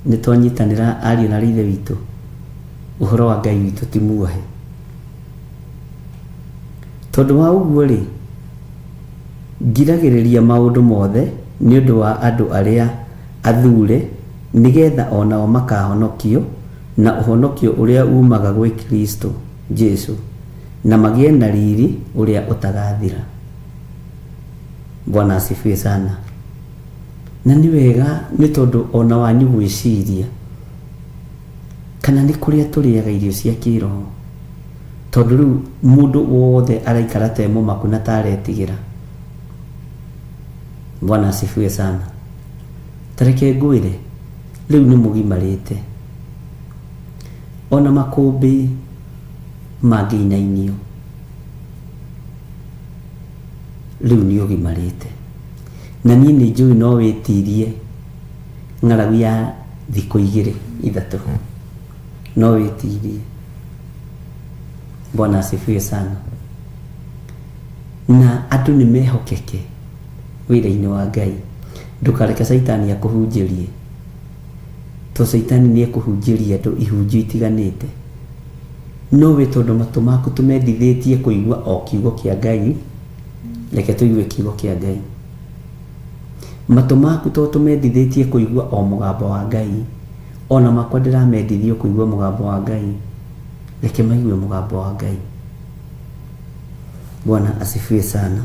Nĩ twanyitanĩra ariũ na ithe witũ. Ũhoro wa Ngai witũ ti muohe. Tondũ wa ũguo rĩ, ngiragĩrĩria maũndũ mothe nĩ ũndũ wa andũ arĩa athure, nĩgetha onao makahonokio na ũhonokio ũrĩa umaga gwĩ Kristo Jesu, na magĩe na riri ũrĩa ũtagathira. Bwana asifiwe sana. Na ni wega nĩ tondũ ona wanyu gwĩciria kana nĩ kũrĩa tũrĩaga irio cia kĩroho, tondũ rĩu mũndũ wothe araikara te mũmaku na taretigĩra. Bwana asifiwe sana. Tareke ngwĩre rĩu nĩ mũgimarĩte, ona makũmbĩ mangĩinainio rĩu nĩ ũgimarĩte. Na niĩ nĩ njũĩ no wĩtirie ng'aragu ya thikũ 2-3 no wĩtirie. Bwana asifiwe sana. Na andũ nĩ mehokeke wĩra-inĩ wa Ngai. Ndũkareke Saitani akũhunjĩrie, to Saitani nĩ ekũhunjĩria andũ ihunjio itiganĩte. No wĩ tondũ matũ maku tũmendithĩtie kũigua o kiugo kĩa Ngai, reke tũigue kiugo kĩa Ngai. Matũ maku to tũmendithĩtie kũigua o mũgambo wa Ngai, ona makwa ndĩramendithio kũigua mũgambo wa Ngai, reke maigue mũgambo wa Ngai. Bwana asifiwe sana.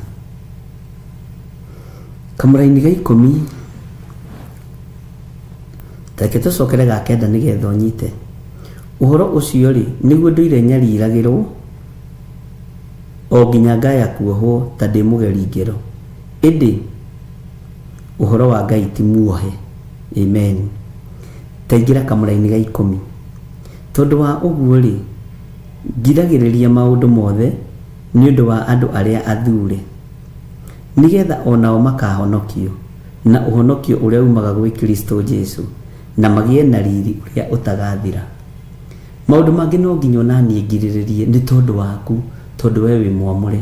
Kamũra-inĩ ga 10 reke tũcokere ga 9 nĩgetha ũnyite ũhoro ũcio rĩ, nĩguo ndũire nyariragĩrwo o nginya ngaya kuohwo ta ndĩ mũgeri ngero. Ĩndĩ ũhoro wa Ngai ti muohe. Amen. Taingĩra kamũra-inĩ ga 10. Tondũ wa ũguo rĩ, ngiragĩrĩria maũndũ mothe nĩ ũndũ wa andũ arĩa athure, nĩgetha onao makahonokio na ũhonokio ũrĩa umaga gwĩ Kristo Jesu, na magĩe na riri ũrĩa ũtagathira. Maũndũ mangĩ no nginya onaniĩ ngirĩrĩrie nĩ tondũ waku, tondũ we wĩ mwamũre.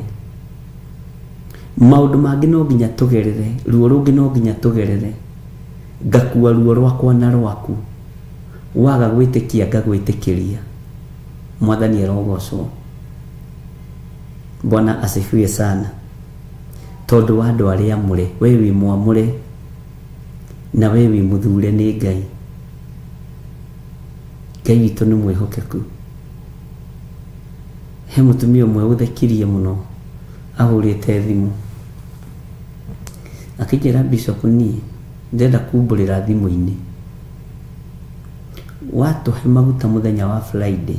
Maũndũ mangĩ no nginya tũgerere, ruo rũngĩ no nginya tũgerere, ngakua ruo rwakwa na rwaku, waga gwĩtĩkia ngagwĩtĩkĩria. Mwathani arogocwo. Bwana asifiwe sana. Tondũ wa andũ arĩa amũre, we wĩ mwamũre na we wĩ mũthure nĩ Ngai. Ngai witũ nĩ mwĩhokeku. He mũtumia ũmwe ũthekirie mũno ahũrĩte thimũ akĩnjĩra, Bishop, niĩ ndĩrenda kumbũrĩra thimũ-inĩ, watũhe maguta mũthenya wa Friday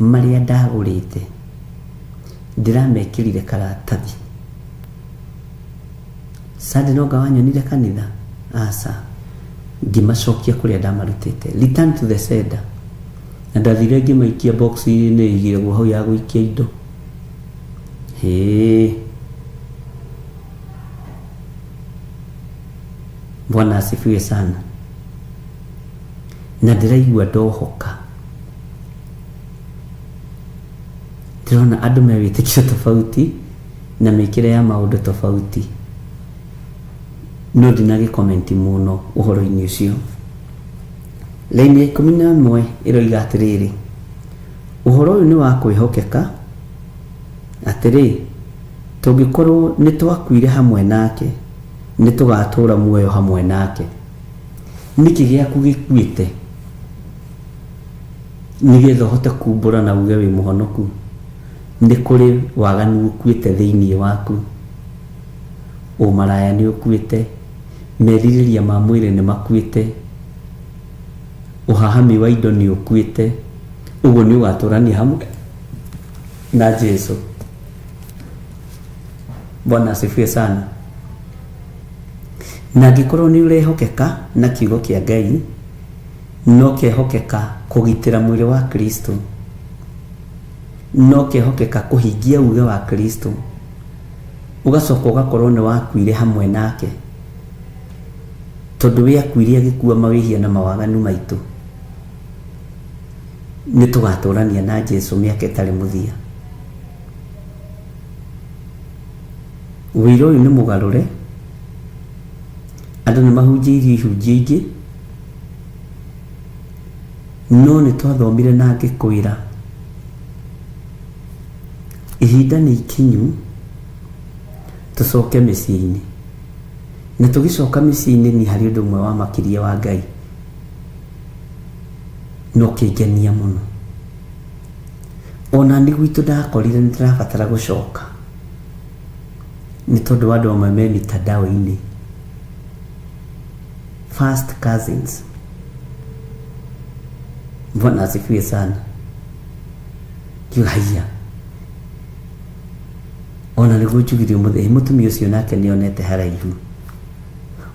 marĩa ndagũrĩte ndiramekĩrire karatathi. Sunday no ngawanyonire kanitha? Aca. Ngimacokia kũrĩa ndamarutĩte. Return to the sender. Na ndathire ngĩmaikia box-inĩ igĩragwo hau ya gũikia indo. Bwana asifiwe sana. Na ndĩraigua ndohoka. Ndĩrona andũ mewĩtĩkio tofauti na mĩkĩre ya maũndũ tofauti. No ndinagĩkomenti mũno ũhoro-inĩ ũcio. Laini ya 11 ĩroiga atĩrĩrĩ, ũhoro ũyũ nĩ wa kwĩhokeka atĩrĩ, tũngĩkorwo nĩ twakuire hamwe nake nĩ tũgatũũra muoyo hamwe nake. Nĩkĩ gĩaku gĩkuĩte nĩgetha ũhote kumbũra na uge wĩ mũhonoku? Nĩ kũrĩ waganu ũkuĩte thĩinĩ waku, ũmaraya nĩ ũkuĩte, merirĩria ma mwĩrĩ nĩ makuĩte, ũhahami wa indo nĩ ũkuĩte. Ũguo nĩ ũgatũrania hamwe na Jesu. Bwana asifiwe sana. Na angĩkorwo nĩ ũrehokeka na kiugo kĩa Ngai, no kehokeka kũgitĩra mwĩrĩ wa Kristo, no kehokeka kũhingia uge wa Kristo, ũgacoka ũgakorwo nĩ wakuire hamwe nake, tondũ we akuire agĩkua mawĩhia na mawaganu maitũ. Nĩ tũgatũrania na Jesu mĩaka ĩtarĩ mũthia. Wĩra ũyũ nĩ mũgarũre, andũ nĩ mahunjĩirio ihunjio ingĩ, no nĩ twathomire na ngĩkwĩra ihinda nĩ ikinyu tũcoke mĩciĩ-inĩ. Na tũgĩcoka mĩciĩ-inĩ nĩ harĩ ũndũ ũmwe wa makĩria wa Ngai no kĩngenia mũno. Ona nĩ gwitũ ndakorire nĩ ndĩrabatara gũcoka, ni tondu andu amwe me mitandao-ini, first cousins. Bwana asifiwe sana. Haya, ona niguo njugirio mutumia ucio nake nionete haraihu.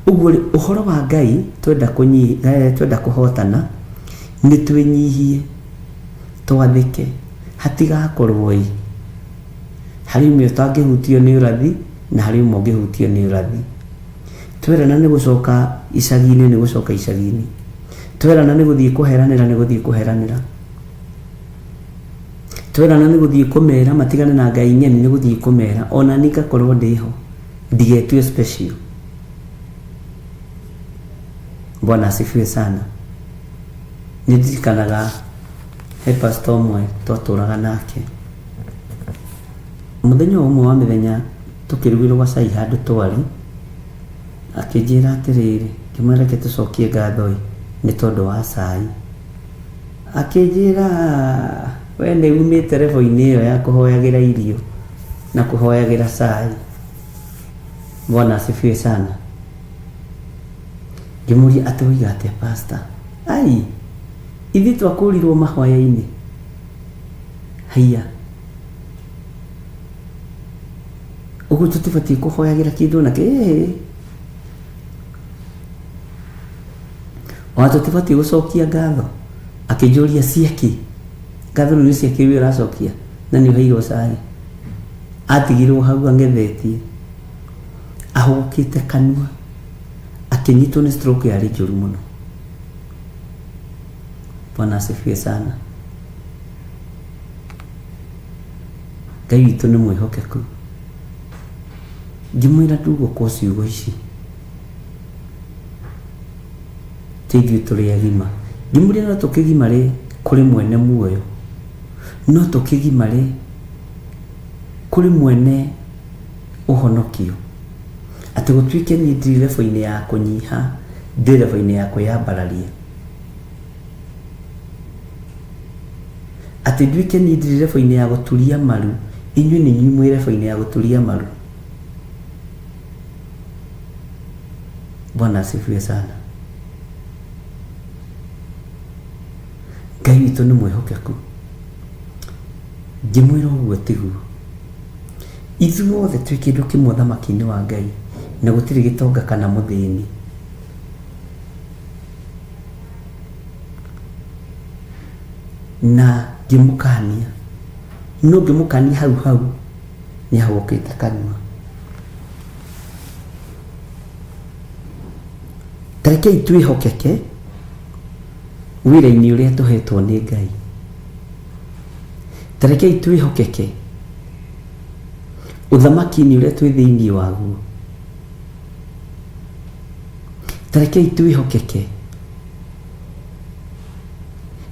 Uguo uhoro wa Ngai twenda kuhotana ni twinyihie twathike hatigakorwo hari umwe utangihutio ni urathi na hari umwe ungihutio ni urathi. Twerana ni gucoka icagi-ini ni gucoka icagi-ini, twerana ni guthii kuheranira ni guthii kuheranira, twerana ni guthii kumera matigane na Ngai nyeni ni guthii kumera, ona nikakorwo ndiho ndigetwe special. Bwana asifiwe sana. Ndirikanaga he pastor mwe twaturaga nake muthenya umwe wa mithenya tukirugirwo cai handu twari, akijira atiriri kimwera ke tucokie ngatho ni tondu wa cai. Akijira we ni umite revo-ini iyo ya kuhoyagira irio na kuhoyagira cai. Bwana asifiwe sana. Ngimuri atuiga atia pastor? Ai, ithi twakurirwo mahoya-ini. Haya, ugu tutibati kuhoyagira kindu nake watu tibati gucokia ngatho. Akijuria ciaki ngatho ni ciaki wi racokia na ni hairo cai. Atigirwo hau angethetie ahukite kanua, akinyitwo ni stroke yari njuru muno. Bwana asifiwe sana. Ngai witũ nĩ mwĩhokeku. Ngĩmwĩra ndugũkwo ciugo ici teithio tũrĩ agima. Ngĩmwĩra no tũkĩgimare kũrĩ mwene muoyo, no tũkĩgimare kũrĩ mwene ũhonokio. Atĩ gũtuĩke niĩ ndirĩ level-inĩ ya kũnyiha, ndĩ level-inĩ ya kwĩyambararia. Atĩ nduĩke niĩ ndirĩ level-inĩ ya gũturia maru, inyuĩ nĩ inyuĩ mwĩ level-inĩ ya gũturia maru. Bwana asifiwe sana. Ngai witũ nĩ mwĩhokeku. Ngĩmwĩra ũguo tiguo. Ithuothe twĩ kĩndũ kĩmwe ũthamaki-inĩ wa Ngai, na gũtirĩ gĩtonga kana mũthĩni. Na ngĩmũkania, no ngĩmũkania hau nĩ ahũkĩte kanua. Tarekei twĩhokeke wĩra-inĩ ũrĩa tũhetwo nĩ Ngai. Tarekei twĩhokeke uthamaki-inĩ ũrĩa twĩ thĩinĩ waguo. Tarekei twĩhokeke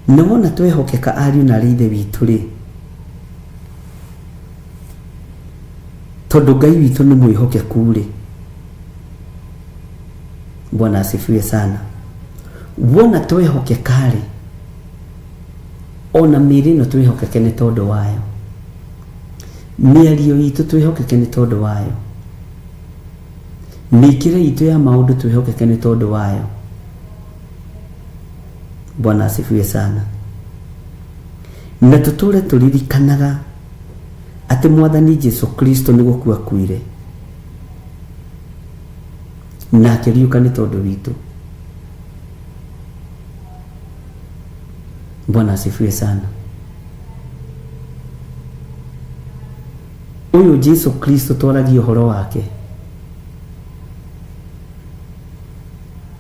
na wona twehokeka ariũ na arĩ ithe witũ rĩ, tondu Ngai witũ nĩ mwĩhokeku rĩ. Bwana asifiwe sana. Wona twehokeka rĩ, ona mĩĩrĩ ĩno twĩhokeke nĩ tondu wayo, mĩario itũ twĩhokeke nĩ tondu wayo, mĩkĩre itũ ya maũndũ twĩhokeke nĩ tondu wayo. Bwana asifiwe sana. Na tũtũre tũririkanaga atĩ Mwathani Jesu Kristo nĩ gũkua akuire na akĩriũka nĩ tondu witũ. Bwana asifiwe sana. Uyu Jesu Kristo twaragia ũhoro wake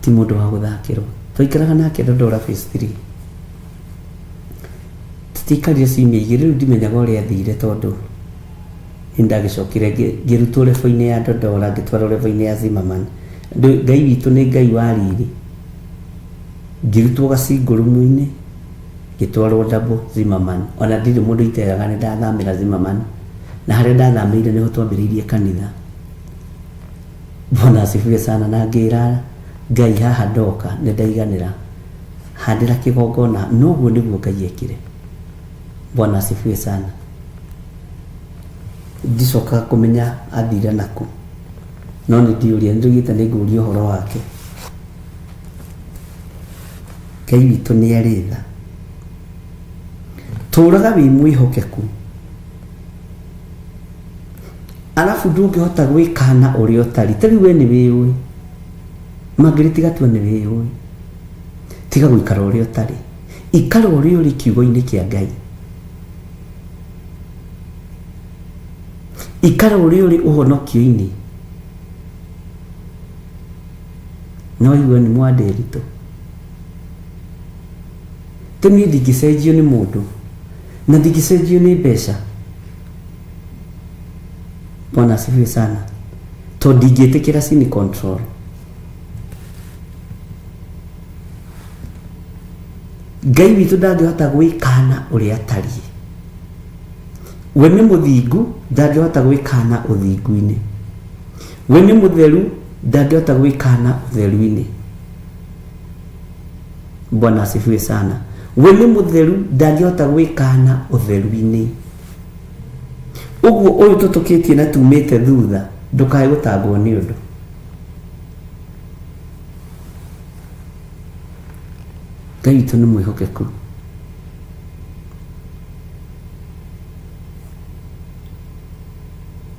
ti mũndũ wa gũthakĩrwo. Twaikaraga nake Ndondora phase 3. Tutikarire ciumia igĩrĩ, rĩu ndimenyaga ũrĩa athire tondu nĩndagĩcokire ngĩrutwo level-inĩ ya Ndondora ngĩtwarwo level-inĩ ya Zimmerman. Ngai witũ nĩ Ngai wa riri. Ngĩrutwo Gacingũrũmu-inĩ ngĩtwarwo Double Zimmerman. Ona ndirĩ mũndũ iteraga nĩ ndathamĩra Zimmerman, na harĩa ndathamĩire nĩho twambĩrĩirie kanitha. Bwana asifiwe sana. Na ngĩra Ngai haha ndoka nĩ ndaiganĩra handĩra kĩgongona, noguo nĩguo Ngai ekire. Bwana asifiwe sana. ndicokaga kumenya athira naku no nĩ ndiũria nĩndũgĩte nĩngũria ũhoro wake. Ngai witũ nĩ arĩ tha, tũraga wĩ mwĩhokeku, alafu ndũngĩhota gwĩkana ũrĩa ũtari. Ta rĩu we nĩ wĩũĩ, Margaret gatua nĩ wĩũĩ, tiga gũikara ũrĩa ũtarĩ, ikara ũrĩa ũrĩ kiugo-inĩ kĩa Ngai, ikara ũrĩa ũrĩ ũhonokio-inĩ. No iwe nĩ mwanderitũ, tũniĩ ndingĩcenjio nĩ mũndũ na ndingĩcenjio nĩ mbeca. Bwana asifiwe sana, tondũ ndingĩtĩkĩra cini control. Ngai witũ ndangĩhota gwĩkana ũrĩa atariĩ. We nĩ mũthingu, ndangĩhota gwĩkana ũthingu-inĩ. We nĩ mũtheru, ndangĩhota gwĩkana ũtheru-inĩ. Bwana asifiwe sana. We nĩ mũtheru, ndangĩhota gwĩkana ũtheru-inĩ. Ũguo ũyũ tũtũkĩtie na tumĩte thutha, ndũkae gũtangwo nĩ ũndũ. Ngai witũ nĩ mwĩhokeku.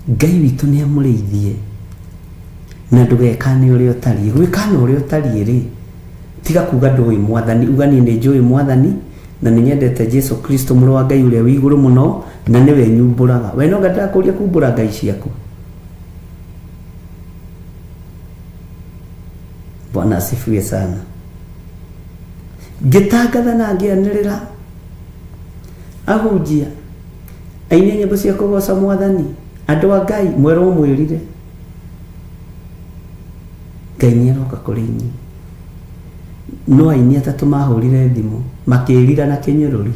Ngai witũ nĩ amũrĩithie na ndũgekane ũrĩa ũtariĩ. Gwĩkana ũrĩa ũtariĩ rĩ, tiga kuga ndũĩ mwathani, uga niĩ nĩ njũĩ mwathani na nĩ nyendete Jesu Kristo mũrũ wa Ngai ũrĩa wĩ igũrũ mũno na nĩwe nyumbũraga. We no ngatĩrakũria kumbũra Ngai ciaku. Bwana asifiwe sana. Ngĩtangatha na ngĩanĩrĩra, ahunjia, aini nyĩmbo cia kũgoca mwathani, andũ a Ngai mwerwo mwĩrire, Ngai nĩaroka kũrĩ inyuĩ. No aini atatũ mahũrire thimũ makĩrira na kĩnyũrũri.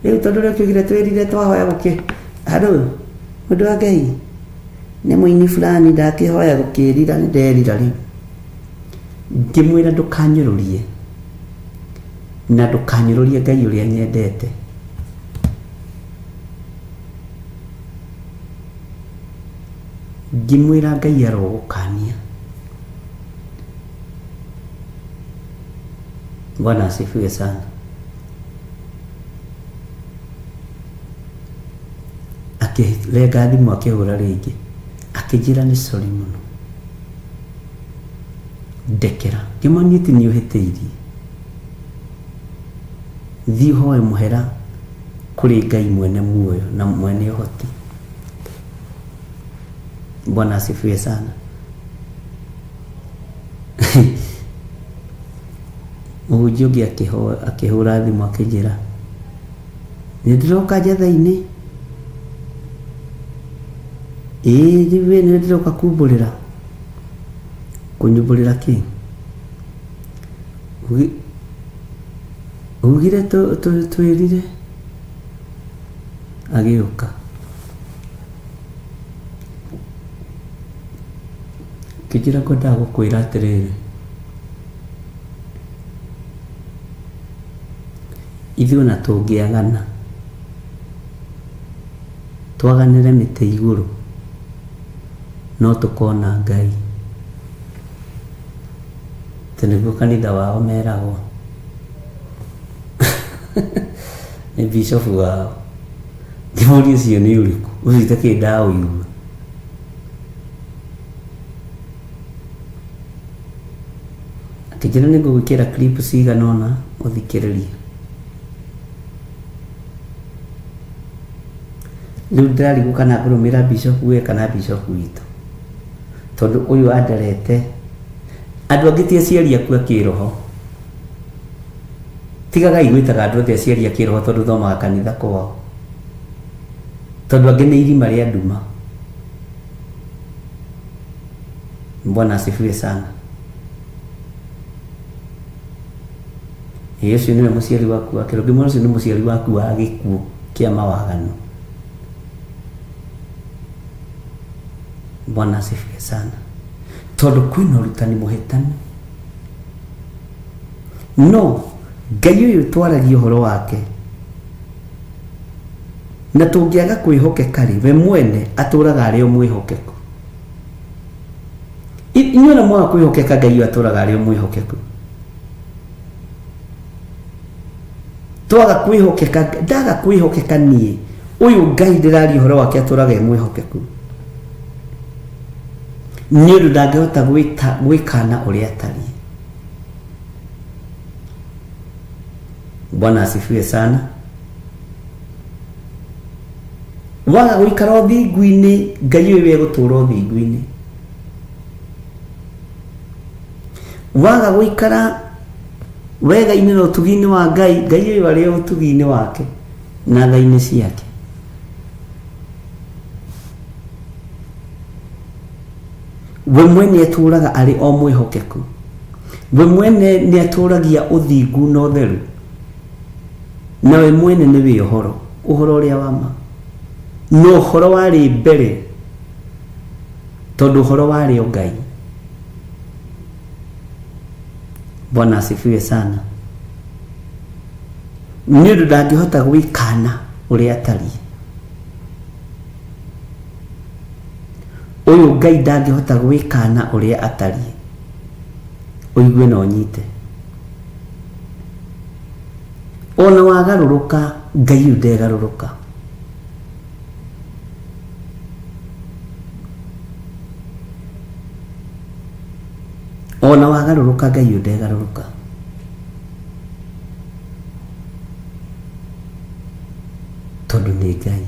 Rĩu tondũ rĩu tũgire twĩrire twahoya gũkĩ, haro mũndũ wa Ngai nĩ mũini fulani ndakĩhoya gũkĩrira, nĩ nderira rĩu. Ngĩmwĩra ndũkanyũrũrie na ndũkanyũrũrie Ngai ũrĩa nyendete. Ngĩmwĩra Ngai arogũkania. Bwana asifiwe sana. Akĩrenga thimũ akĩhũra rĩngĩ, akĩnjĩra nĩ sorry mũno, ndekera. Ngĩmwĩra atĩ nĩ ũhĩtĩirie, thiĩ ũhoe mũhera kũrĩ Ngai mwene muoyo na mwene ũhoti. Bwana asifiwe sana. Mũhunjia ũngĩ akĩhũra thimũ akĩnjĩra, nĩ ndĩroka njatha-inĩ. Ĩĩ nĩwe nĩ ndĩroka kumbũrĩra. Kũnyumbũrĩra kĩ? Ugire twĩrire. Agĩũka. Kĩnjĩra ngwendaga gũkwĩra atĩrĩrĩ, ithuĩ ona tũngĩagana, twaganĩre mĩtĩ igũrũ, no tũkona Ngai. Tĩ nĩguo kanitha wao meragwo. Nĩ bishop wao. Ngĩmũria ũcio nĩ ũrĩkũ? Ũcio takĩ ndaũigua. Akĩnjĩra nĩ ngũgwĩkĩra clip cigana ũna ũthikĩrĩrie. Rĩu ndarigwo kana ngũrũmĩra bishop we kana bishop witũ, tondũ ũyũ anderete. Andũ angĩ ti aciari aku a kĩroho, tigaga igwĩtaga andũ othe aciari a kĩroho tondũ thomaga kanitha kwao, tondũ angĩ nĩ irima rĩa nduma. Bwana asifiwe sana. Yesu nĩwe mũciari waku wa kĩroho. Ngĩmwĩra ũcio nĩ mũciari waku wa gĩkuũ kĩa mawagano. Bwana asifiwe sana. Tondũ kwĩna ũrutani mũhĩtanu. No Ngai ũyũ twaragia ũhoro wake na tũngĩaga kwĩhokeka rĩ we mwene atũraga arĩ o mwĩhokeku. Inyuĩ na mwaga kwĩhokeka Ngai atũraga arĩ o mwĩhokeku. Twaga kwĩhokeka, ndaga kwĩhokeka niĩ ũyũ Ngai ndĩraria ũhoro wake atũraga e mwĩhokeku. Nĩ ũndũ ndangĩhota gwĩkana ũrĩa atariĩ. Bwana asifiwe sana. Waga gũikara ũthingu-inĩ Ngai ũyũ egũtũra ũthingu-inĩ. Waga gũikara wega-inĩ na ũtugi-inĩ wa Ngai, Ngai ũyũ arĩ ũtugi-inĩ wake na tha-inĩ ciake. We mwene atũraga arĩ o mwĩhokeku. We mwene nĩ atũragia ũthingu na ũtheru. Na we mwene nĩ we ũhoro ũrĩa wa ma. No ũhoro warĩ mbere tondũ ũhoro warĩ o Ngai. Bwana asifiwe sana. Nĩ ũndũ ndangĩhota gwĩkana ũrĩa atariĩ. Ũyũ Ngai ndangĩhota gwĩkana ũrĩa atariĩ. Ũigue na ũnyite. Ona wagarũrũka Ngai ndegarũrũka. Ona wagarũrũka Ngai ndegarũrũka. Tondũ nĩ Ngai.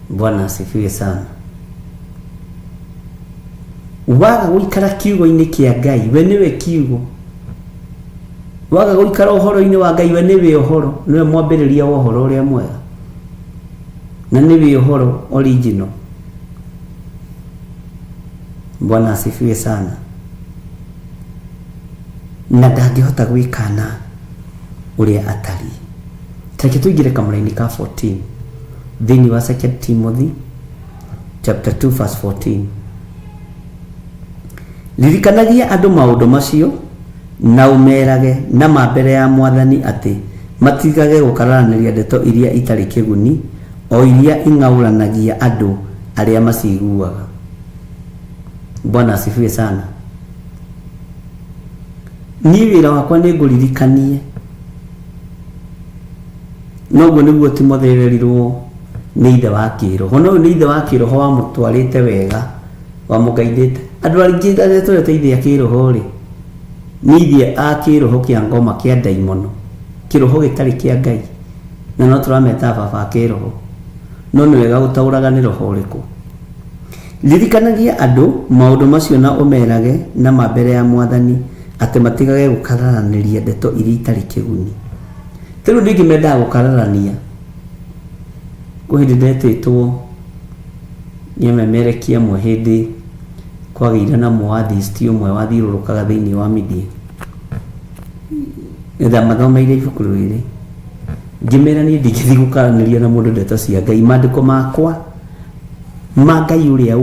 Bwana asifiwe sana. Waga gũikara kiugo-inĩ kĩa Ngai we nĩwe kiugo. Waga gũikara ũhoro-inĩ wa Ngai we nĩwe ũhoro, nĩwe mwambĩrĩria wa ũhoro ũrĩa mwega. Na nĩwe ũhoro original. Bwana asifiwe sana. Na ndangĩhota gwĩkana ũrĩa atariĩ. Reke tũingĩre kamũra-inĩ ka 14 thĩinĩ wa 2 Timothy chapter 2 verse 14. Ririkanagia andũ maũndũ macio na ũmerage na mbere ya Mwathani atĩ matigage gũkararanĩria ndeto iria itarĩ kĩguni o iria ing'aũranagia andũ arĩa maciguaga. Bwana asifiwe sana. Niĩ wĩra wakwa nĩ ngũririkanie. Noguo nĩguo Timotheo erirwo nĩ ithe wa kĩroho. No nĩ ithe wa kĩroho wamũtwarĩte wega, wamũgeithĩte. Andũ aingĩ arĩa twete ithe a kĩroho rĩ, nĩ ithe a kĩroho kĩa ngoma kĩa ndaimono, kĩroho gĩtarĩ kĩa Ngai, na no tũrameta baba kĩroho. No nĩ wega gũtaũraga nĩ roho ũrĩkũ. Ririkanagia andũ maũndũ macio na ũmerage na mbere ya Mwathani atĩ matigage gũkararanĩria ndeto iria itarĩ kĩguni. Rĩu ndingĩmendaga gũkararania. Hĩndĩ ndetĩtwo nĩ memerekia mwe hĩndĩ kwagĩire na mũathist ũmwe wathiũrũrũkaga thĩinĩ wa media. Nĩtha mathomeire ibuku rĩrĩ. Ngĩmera niĩ ndingĩthiĩ gũkaranĩria na mũndũ ndeto cia Ngai. Maandĩko makwa ma Ngai ũrĩa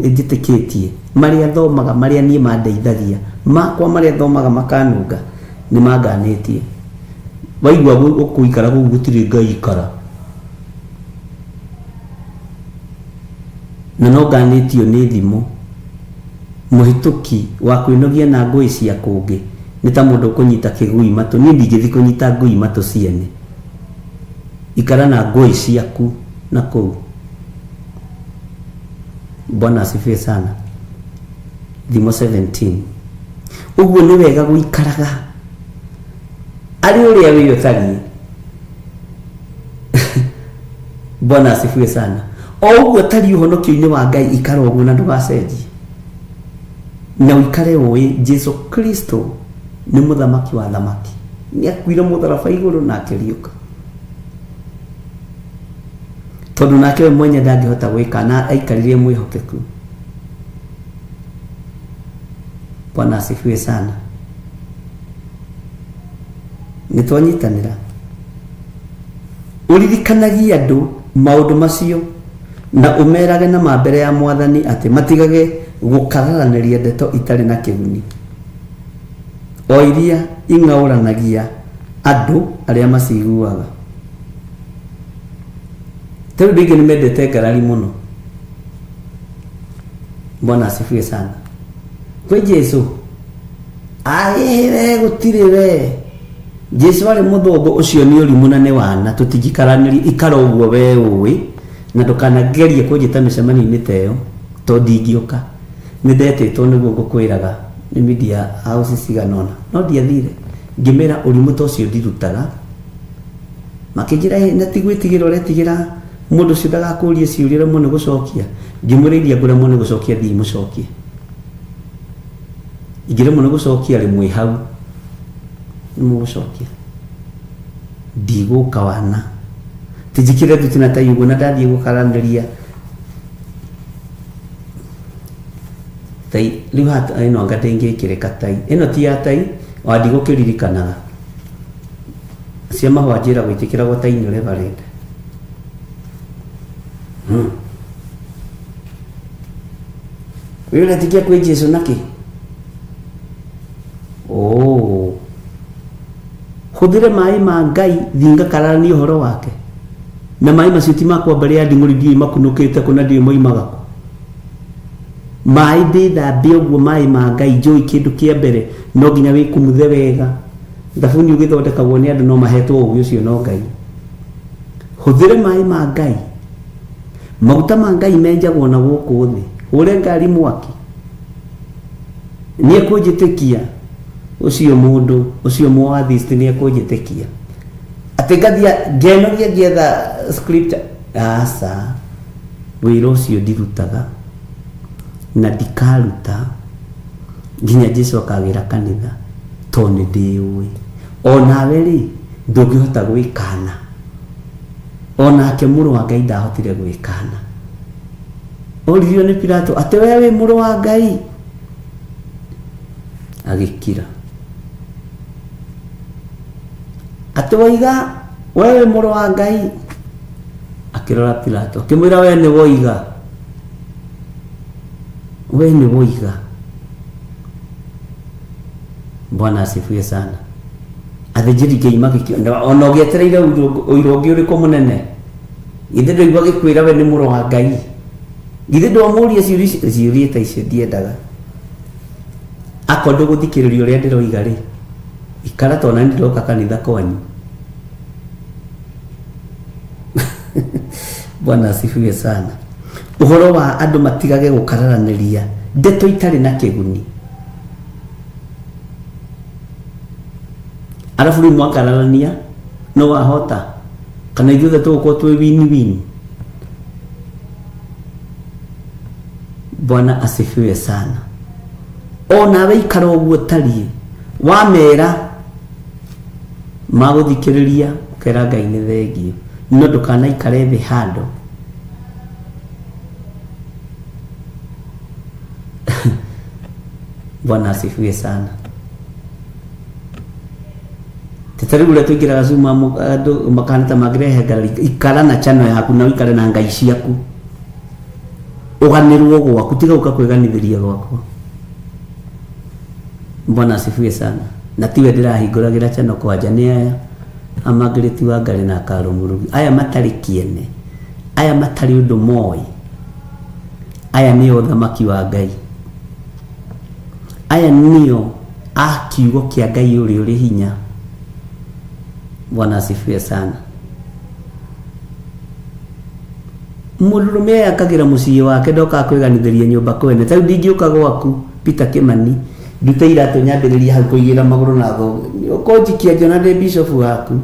njĩtĩkĩtie, marĩa thomaga, marĩa niĩ mandeithagia, makwa marĩa thomaga makanunga, nĩ manganĩtie. Waigua ũkũikara gũkũ gũtirĩ Ngai ikara. Na no nganĩtio nĩ thimo. Mũhĩtũki wa kwĩnogia na ngũĩ cia kũngĩ nĩ ta mũndũ kũnyita kĩgui matũ. Niĩ ndingĩthiĩ kũnyita ngũi matũ ciene. Ikara na ngũĩ ciaku na kũu. Bwana asifiwe sana. Thimo 17. Ũguo nĩ wega gũikaraga arĩ ũrĩa wĩ ũtariĩ. Bwana asifiwe sana. O ũguo tari ũhonokio-inĩ wa Ngai ikara ũguo na ndũgacenjie. Na ũikare ũĩ Jesu Kristo nĩ mũthamaki wa thamaki. Nĩ akuire mũtharaba igũrũ na akĩriũka. Tondũ nake we mwenye ndangĩhota gwĩka na aikarire mwĩhokeku. Bwana asifiwe sana. Nĩtwanyitanĩra. Ũririkanagia andũ maũndũ macio na ũmerage na mbere ya Mwathani atĩ matigage gũkararanĩria ndeto itarĩ na kĩguni o iria ing'aũranagia andũ arĩa maciguaga. Teu ndingi nimendete ngarari muno. Bwana asifiwe sana. Kwa Jesu ahewe gutire we Jesu ari muthongo ucio ni uri munane wana tutigikaraniri ikara uguo we uwi na ndukanagerie kunjita micemani-inĩ teyo to ndingĩũka nĩndetĩtwo nĩguo ngũkwĩraga nĩ media house ciganona no ndiathire ngĩmera ũrimũ ta ũcio ndirutaga makĩnjĩra na tigwĩtigĩra ũretigĩra mũndũ ũcio ndagakũrie ciũria rĩmwe nĩ gũcokia ngĩmũrĩithia ngũremwo nĩ gũcokia thiĩ mũcokie ingĩremwo nĩ gũcokia rĩmwe hau nĩmũgũcokia ndigũka wana tijikire tutina ta yugo na ndathie gukaranderia tai riu hata ino ngatenge kireka tai ino ti ya tai wadi gukiririkanaga cia mahwanjira gwitikira gwa tai ni reverend wewe tikia kwa Jesu naki hudire mai ma Ngai thinga karani uhoro wake na mai macio ti makwa mbere ya nding'uri ndiĩ makunũkĩte kuna ndiĩ moimaga ku mai ndĩthambe ũguo mai ma Ngai njũĩ kĩndũ kĩa mbere no nginya wĩkumuthe wega thabuni ũgĩthondekagwo nĩ andũ no mahetwo ũgĩ ũcio no Ngai hũthĩre mai ma Ngai maguta ma Ngai menjagwo na gũkũ thĩ ũrĩa ngari mwaki nĩ ekũnjĩtĩkia ucio mũndũ ucio mwathist nĩ ekũnjĩtĩkia ategadia genoria gietha scripture asa wĩra ũcio ndirutaga na ndikaruta nginya Jesu akagĩra kanitha to nĩ ndĩũĩ onawe rĩ ndũngĩhota gwĩkana onake mũrũ wa Ngai ndahotire gwĩkana oririo nĩ Pilato atĩ wewe mũrũ wa Ngai agĩkira atoiga wewe mũrũ wa Ngai akirora Pilato akimwira wewe nĩ woiga wewe nĩ woiga Bwana asifiwe sana athĩnjĩri Ngai magĩkĩona ona ũgĩetereire ũira ũngĩ ũrĩkũ mũnene ithe ndũigua gĩkwĩra we nĩ mũrũ wa Ngai ithe ndwamũria ciũria ta icio ndiendaga akorwo ndũgũthikĩrĩria ũrĩa ndĩroiga rĩ ikara tona ndiroka kanitha kwanyu Bwana asifiwe sana uhoro wa andũ matigage gũkararanĩria ndeto itarĩ na kĩguni arabu rĩu mwakararania no wahota kana ithuothe tũgũkorwo twĩ wini Bwana asifiwe sana onawe ikara ũguo tariĩ wamera magũthikĩrĩria kera Ngai nĩ thengio no ndũkanaikare thĩ handũ Bwana asifiwe sana tetarigu le tuingĩraga Zoom andũ makana ta magĩrehe ngarari ikara na channel yaku na ikare na Ngai ciaku ũganĩrwo gwaku tiga ũka kwĩganithĩria gwakwa Bwana asifiwe sana na tiwe ndĩrahingũragĩra channel kwanja nĩ aya Amagĩrĩti wa Ngarĩ na Karo Mũrugi aya matarĩ kĩene aya matarĩ ũndũ moĩ aya nĩo thamaki wa Ngai aya nĩo akiugo kĩa Ngai ũrĩ hinya Bwana asifiwe sana mũndũrũme akagĩra mũciĩ wake ndoka kwĩganithĩria nyũmba kwene ta ndingĩũka gwaku Peter Kimani ndute iratũ nyambĩrĩria hau kũigĩra magũrũ na thongo ũkonjikia njona ndĩ bishop waku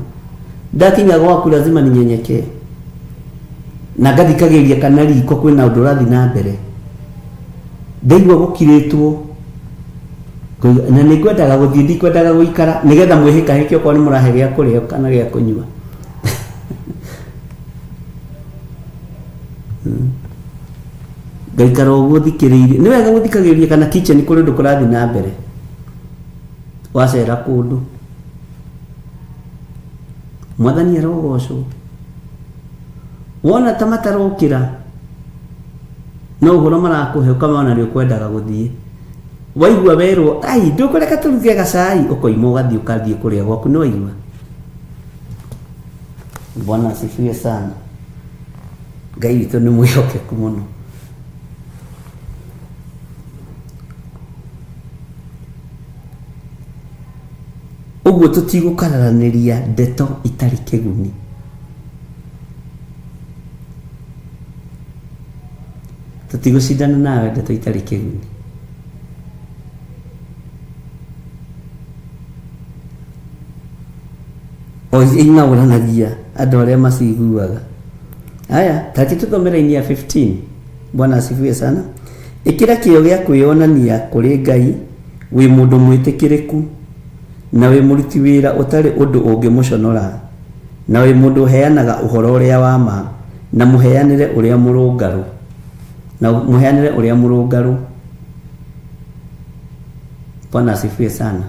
ndakinya gwaku lazima ninyenyekee na ngathikagĩria kana riko kwĩna ũndũ ũrathiĩ na mbere ndaigua gũkirĩtwo na nĩngwendaga gũthiĩ ndikwendaga gũikara nĩgetha mwĩhĩkahĩke okorwo nĩ mũrahe gĩa kũrĩa kana gĩa kũnyua ngaikara ũguo thikĩrĩirie nĩ wega gũthikagĩrĩria kana kitchen kũrĩ ũndũ kũrathiĩ na mbere wacera kũndũ Mwathani arogocwo wona ta matarokĩra no ũhoro marakũhe ũkamona nĩ ũkwendaga gũthiĩ waigua werwo ai ndukureka turuge gacai ukoima ugathii ukathii kuria gwaku no waigua. Bwana asifiwe sana. Ngai witũ nĩ mwĩhokeku mũno. Ũguo tũtigũkararanĩria ndeto itarĩ kĩguni. Tũtigũcindana nawe ndeto itarĩ kĩguni. O inaũranagia andũ arĩa maciguaga. Haya, taki tuthomera-inĩ ya 15. Bwana asifiwe sana. Ikira kĩo gĩa kwĩonania kũrĩ Ngai wĩ mũndũ mwĩtĩkĩrĩku na wĩ mũruti wĩra ũtarĩ ũndũ ũngĩmũconora na wĩ mũndũ ũheanaga ũhoro ũrĩa wa ma na mũheanĩre ũrĩa mũrũngarũ Bwana asifiwe sana.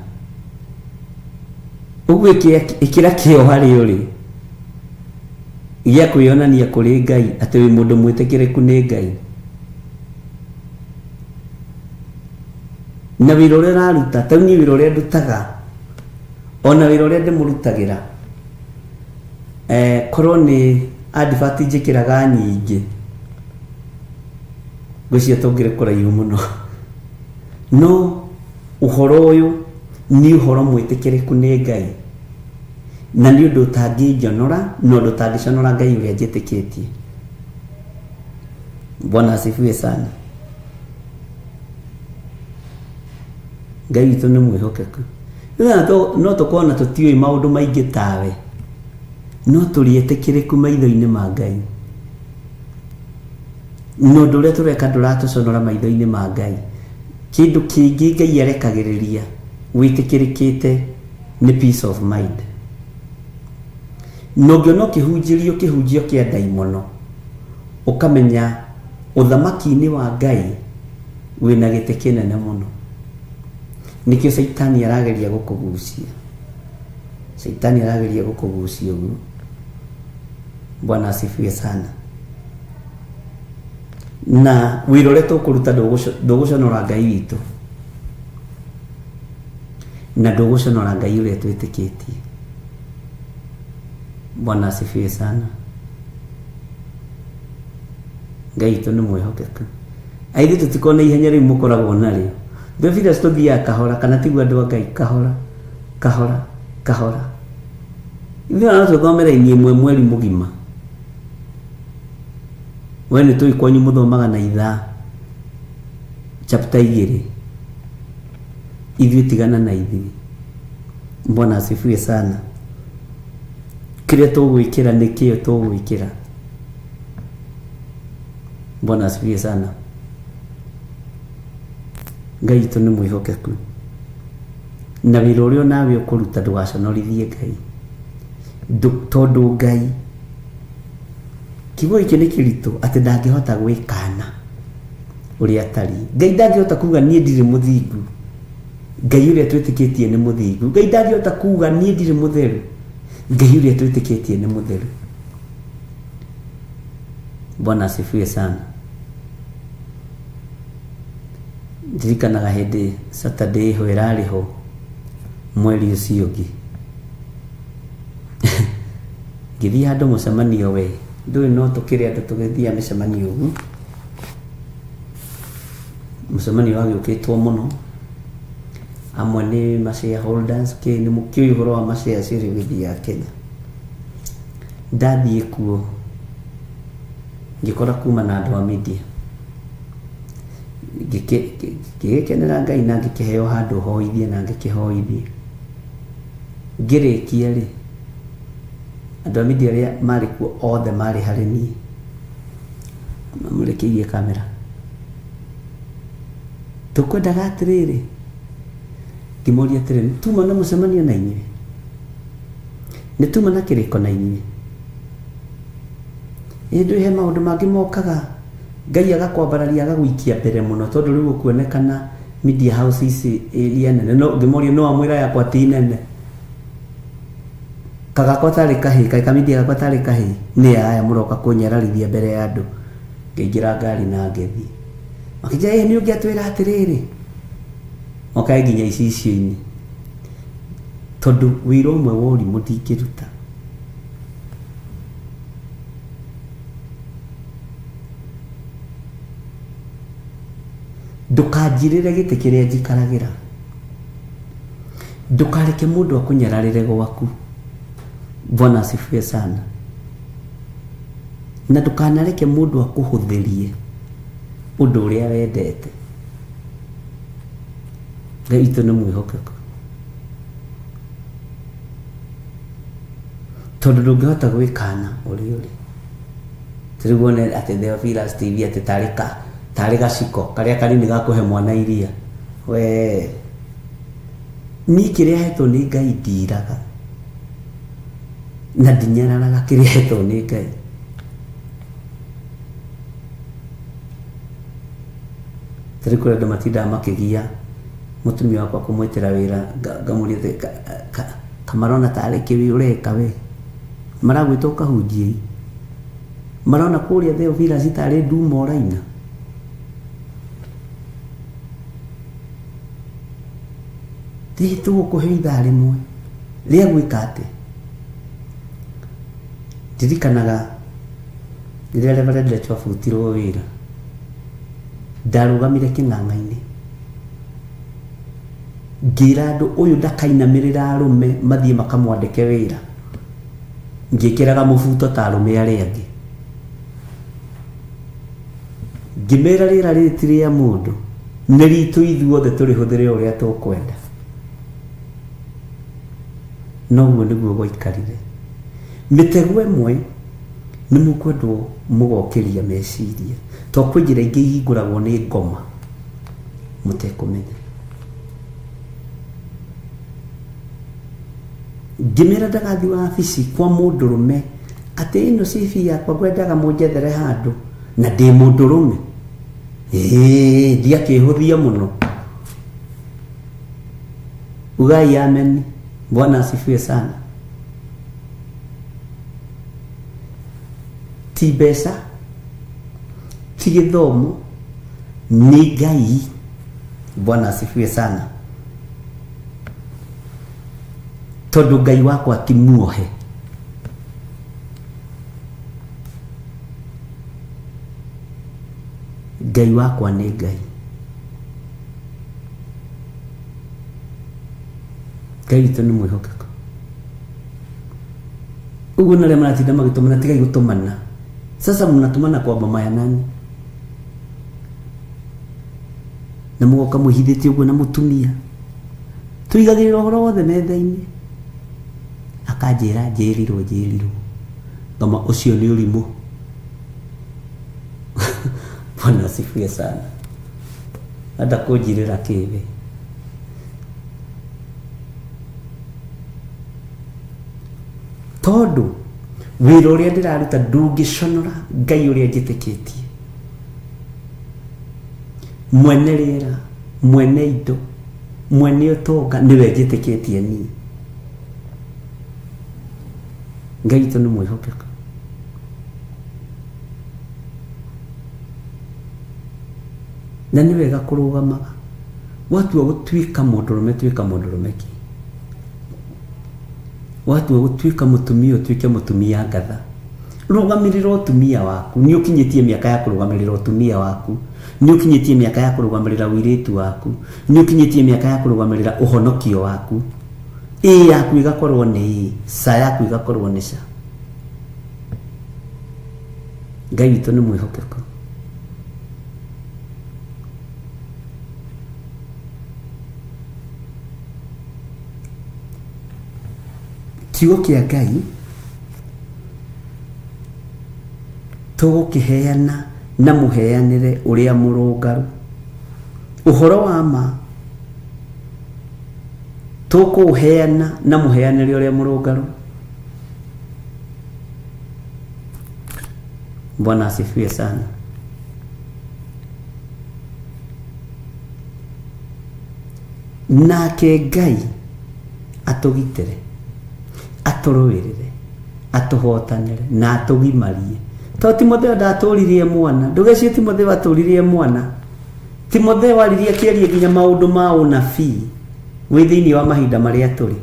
Ũguo ikira kĩo harĩ ũrĩ gĩa kwĩonania kũrĩ Ngai atĩ wĩ mũndũ mwĩtĩkĩrĩku nĩ Ngai na wĩra ũrĩa ũraruta ta niĩ wĩra ũrĩa ndutaga ona wĩra ũrĩa ndĩmũrutagĩra korwo nĩ advert njĩkĩraga nyingĩ gwĩcia tũngĩrĩ kũraihu mũno no ũhoro ũyũ nĩ ũhoro mwĩtĩkĩrĩku nĩ Ngai na nĩ ũndũ ũtangĩnjonora no ũndũ ũtangĩconora Ngai ũrĩa njĩtĩkĩtie. Bwana asifiwe sana. Ngai witũ nĩ mwĩhokeku. No tũkona tũtiũĩ maũndũ maingĩ tawe no tũrĩ etĩkĩrĩku maitho-inĩ ma Ngai. No ũndũ ũrĩa tũreka ndũratũconora maitho-inĩ ma Ngai. Kĩndũ kĩngĩ Ngai arekagĩrĩria wĩtĩkĩrĩkĩte nĩ peace of mind. No ngĩona kĩhunjio kĩa ndaimono ũkamenya ũthamaki-inĩ wa Ngai wĩna gĩtĩ kĩnene mũno. Nikio Saitani arageria gũkũgucia. Ũguo. Bwana asifiwe sana. Na wĩra ũrĩa tũkũruta ndũgũconora Ngai witũ na ndũgũconora Ngai ũrĩa twĩtĩkĩtie. Bwana asifiwe sana. Ngai witũ nĩ mwĩhokeku. Aithe tũtikona ihenya rĩu mũkoragwo narĩo. Ndũbira tũthiaga kahora kana tiguo andũ a Ngai kahora. Ithuĩ no tũthomera-inĩ ĩmwe mweri mũgima. We nĩ tũĩ kwanyu mũthomaga na ithaa chapter 2. Ithuĩ tigana na ithuĩ. Bwana asifiwe sana. Kĩrĩa tũgwĩkĩra nĩkĩo tũgwĩkĩra. Bwana asifiwe sana. Ngai witũ nĩ mwĩhokeku na wĩra ũrĩa nawe ũkũruta ndũgaconorithie Ngai tondũ Ngai kiugo gĩkĩ nĩ kĩritũ atĩ ndangĩhota gwĩkana ũrĩa atari. Ngai ndangĩhota kuga niĩ ndirĩ mũthingu. Ngai ũrĩa twĩtĩkĩtie nĩ mũthingu. Ngai ndangĩhota kuga niĩ ndirĩ mũtheru. Ngai ũrĩa twĩtĩkĩtie nĩ mũtheru. Bwana asifiwe sana. Ndirikanaga hĩndĩ Saturday ho ĩrarĩ ho mweri ũcio ũngĩ ngĩthiĩ handũ mũcemanio we ndũĩ no tũkĩrĩ andũ tũgĩthiĩ mĩcemanio ũguo. Mũcemanio wagĩũkĩtwo mũno amwe nĩ ma-shareholders nĩ mũkĩũĩ ũhoro wa ma-shares rĩu ya Kenya. Ndathiĩ kuo ngĩkora kuma na andũ a media ngĩkenera Ngai na ngĩkĩheo handũ hoithie na ngĩkĩhoithie. Ngĩrĩkia rĩ andũ a media arĩa marĩ kuo othe marĩ harĩ niĩ mamũrĩkĩirie kamera. Tũkwendaga atĩrĩrĩ ngĩmoria atĩrĩrĩ tuma na mũcemanio na inyuĩ nĩ tuma na kĩrĩko na inyuĩ ĩndũ he maũndũ mangĩ mokaga Ngai agakwambararia agagũikia mbere mũno tondũ rĩu ũkuonekana media houses area nene. No ngĩmoria no amwĩra yakwa ti nene kagakwa tarĩ kahĩ kamedia gakwa tarĩ kahĩ nĩ aya mũroka kũnyararithia mbere ya andũ. Ngĩingĩra ngari na ngĩthiĩ makĩnjĩra nĩ ũngĩatwĩra atĩrĩrĩ okae nginya icicio-inĩ tondũ wĩra ũmwe wa ũrimũ ndingĩruta. Ndũkanjirĩre gĩtĩ kĩrĩa njikaragĩra, ndũkareke mũndũ akũnyararĩre gwaku. Bwana asifiwe sana. Na ndũkanareke mũndũ akũhũthĩrie ũndũ ũrĩa wendete. Ngai witũ nĩ mwĩhokeku, tondũ ndũngĩhota gwĩkana ũrĩ ũrĩ. Tũrĩ guone atĩ Theophilus TV atĩ tarĩ gaciko karĩa kanini gakũhe mwana iria. We ni kĩrĩa hetwo nĩ Ngai ndiraga na ndinyararaga kĩrĩa hetwo nĩ Ngai. Tũrĩ kũrĩa andũ matindaga makĩgia mũtumia wakwa kũmwĩtĩra wĩra, ngamũria kamarona tarĩ kĩwĩ ũreka we, maragwĩtwo kahunjia, marona kũrĩa Theophilus tarĩ nduma ũraina. Thiĩ tũgũkũhe ithaa rĩmwe rĩa gwĩka atĩ. Ndirikanaga rĩrĩa Reverend Lecho abutirwo wĩra, ndarũgamire kĩng'ang'a-inĩ ngĩra andũ ũyũ ndakainamĩrĩra arũme mathiĩ makamwandĩke wĩra, ngĩkĩraga mũbuto ta arũme arĩa angĩ, ngĩmera rĩera rĩrĩ ti rĩa mũndũ, nĩ ritũ ithuothe tũrĩhũthĩre ũrĩa tũkwenda. Noguo nĩguo gwaikarire. Mĩtego ĩmwe nĩ mũkwendwo mũgokĩria meciria, to kwĩ njĩra ingĩ ihingũragwo nĩ ngoma mũtekũmenya. Ngĩmera ndagathiĩ wabici kwa mũndũrũme atĩ ĩno CV yakwa ngwendaga mũnjethere handũ na ndĩ mũndũrũme. Ndiakĩhũthia mũno. Ugai amen. Bwana asifiwe sana. Ti mbeca, ti gĩthomo, nĩ Ngai. Bwana asifiwe sana. Tondũ Ngai wakwa ti muohe. Ngai wakwa nĩ Ngai. Ngai witũ nĩ mwĩhokeku. Ũguo narĩa maratinda magĩtũmana tigai gũtũmana. Sasa mnatumana kwa mama ya nani? Na mũgoka mwĩhithĩtie ũguo na mũtumia. Tuigagĩrĩra ũhoro wothe metha-inĩ. Akanjĩra njĩrirwo. Ngama ũcio nĩ ũrimũ. Bwana asifiwe sana. Hata kũnjirĩra kĩwe. Tondũ wĩra ũrĩa ndĩraruta ndũngĩconora Ngai ũrĩa njĩtĩkĩtie. Mwene rĩera, mwene indo, mwene ũtonga nĩwe njĩtĩkĩtie niĩ. Ngai witũ nĩ mwĩhokeku. Na nĩ wega kũrũgamaga. Watua gũtuĩka mũndũrũme, tuĩka mũndũrũme ki. Watua gũtuĩka mũtumia, tuĩke mũtumia ngatha. Rũgamĩrĩra ũtumia waku. Nĩ ũkinyĩtie mĩaka ya kũrũgamĩrĩra ũtumia waku. Nĩ ũkinyĩtie mĩaka ya kũrũgamĩrĩra ũirĩtu waku. Nĩ ũkinyĩtie mĩaka ya kũrũgamĩrĩra ũhonokio waku. Yaku igakorwo nĩ ca yaku igakorwo nĩ ca. Ngai witũ nĩ mwĩhokeku. Kiugo kĩa Ngai tũgũkĩheana na mũheanĩre ũrĩa mũrũngarũ. Ũhoro wa ma tũkũũheana na mũheanĩre ũrĩa mũrũngarũ. Bwana asifiwe sana. Nake Ngai atũgitĩre, atũrũĩrĩre, atũhotanĩre na atũgimarie. To Timotheo ndatũririe mwana, ndũgecirie Timotheo atũririe mwana. Timotheo waririe kĩarie nginya maũndũ ma ũnabii wĩ thĩinĩ wa mahinda marĩa tũrĩ.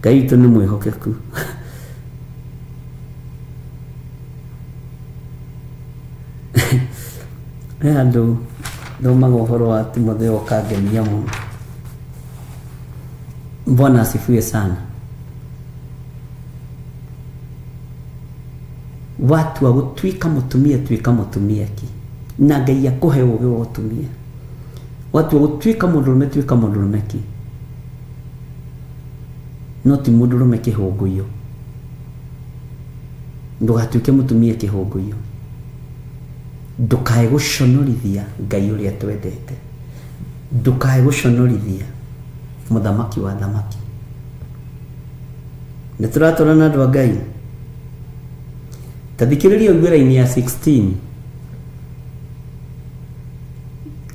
Ngai witũ nĩ mwĩhokeku. Andũ thomaga ũhoro wa Timotheo kangenia mũno. Bwana asifiwe sana. Watu wa gũtuĩka mũtumia tuĩka mũtumia ki na Ngai akũhe ũũgĩ wa ũtumia. Watu wa gũtuĩka mũndũrũme tuĩka mũndũrũme ki no ti mũndũrũme kĩhũngũio. Ndũgatuĩke mũtumia kĩhũngũio. Ndũkae gũconorithia Ngai ũrĩa twendete. Ndũkae gũconorithia mũthamaki wa thamaki. Nĩ tũratũra na andũ a Ngai. Tathikĩrĩria ũguĩra-inĩ ya 16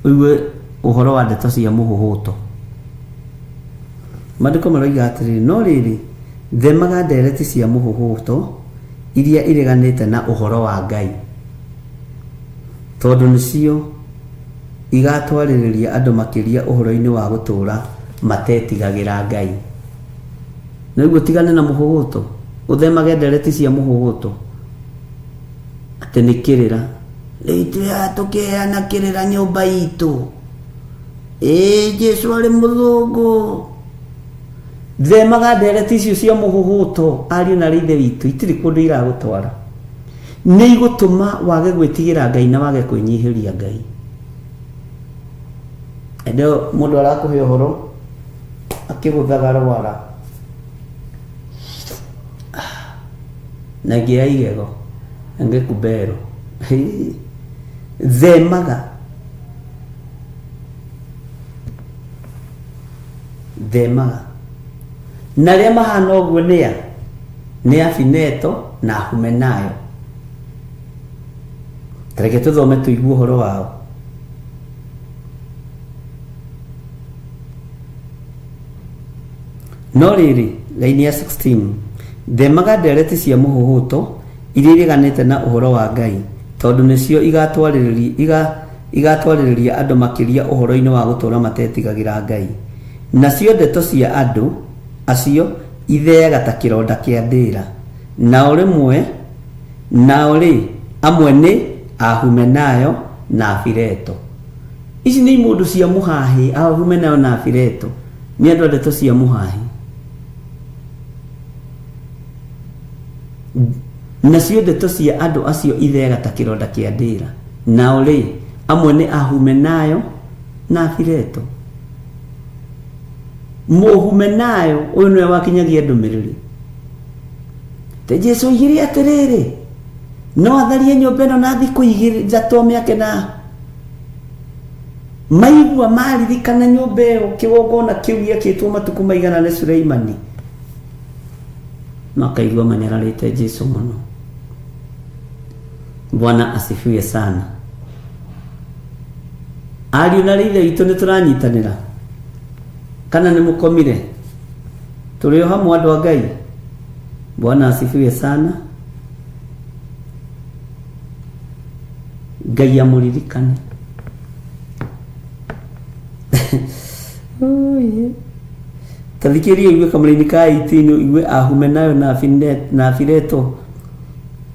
ũigue ũhoro wa ndeto cia mũhuhuto. Maandĩko maroiga atĩrĩrĩ, no rĩrĩ themaga ndereti cia mũhuhuto iria ireganĩte na ũhoro wa Ngai, tondũ nĩcio igatwarĩrĩria andũ makĩria ũhoro-inĩ wa gũtũũra matetigagĩra Ngai. Na ũguo tigane na mũhuhuto, ũthemage ndereti cia mũhuhuto. Atĩ nĩ kĩrĩra, rĩu tũkĩheana kĩrĩra nyũmba itũ, Jesũ arĩ mũthũngũ. Themaga ndereti icio cia mũhuhuto, ariũ na ithe witũ, itirĩ kũndũ iragũtwara. Nĩ igũtũma wage gwĩtigĩra Ngai na wage kwĩnyihĩria Ngai. Ndio mũndũ arakũhe ũhoro akĩgũthaga rwara na ngĩya igego angĩkubero. Themaga na rĩa mahana ũguo nĩ Afineto na Humenayo. Tareke tũthome tũigue ũhoro wao. No rĩrĩ, raini ya 16, themaga ndereti cia mũhuhuto iria ireganĩte na ũhoro wa Ngai, tondũ nĩcio igatwarĩrĩria andũ makĩria ũhoro-inĩ wa gũtũũra matetigagĩra Ngai. Nacio ndeto cia andũ acio itheaga ta kĩronda kĩa ndĩra. Amwe nĩ Ahumenayo na Afileto. Ici nĩ imũndũ cia mũhahi. Ahumenayo na Afileto nĩ andũ a ndeto cia mũhahi. Nacio ndeto cia andũ acio itheaga ta kĩronda kĩa ndĩra. Amwe nĩ Ahumenayo na Afileto. Mũhumenayo ũyũ nĩwe wakinyagia ndũmĩrĩri. Te Jesũ oigire atĩrĩrĩ, no atharie nyũmba ĩno na thikũ 3 mĩake na maigua maririkana nyũmba ĩyo, kĩgongona kĩu gĩakĩtwo matukũ maigana nĩ Suleimani. Makaigua manyararĩte Jesũ mũno. Bwana asifiwe sana. Ariũ na ithe witũ nĩ tũranyitanĩra kana nĩ mũkomire? Tũrĩ o hamwe andũ a Ngai. Bwana asifiwe sana. Ngai amũririkane. Tathikĩrĩria igue kamũra-inĩ ka 18 igue Ahumenayo na Afileto,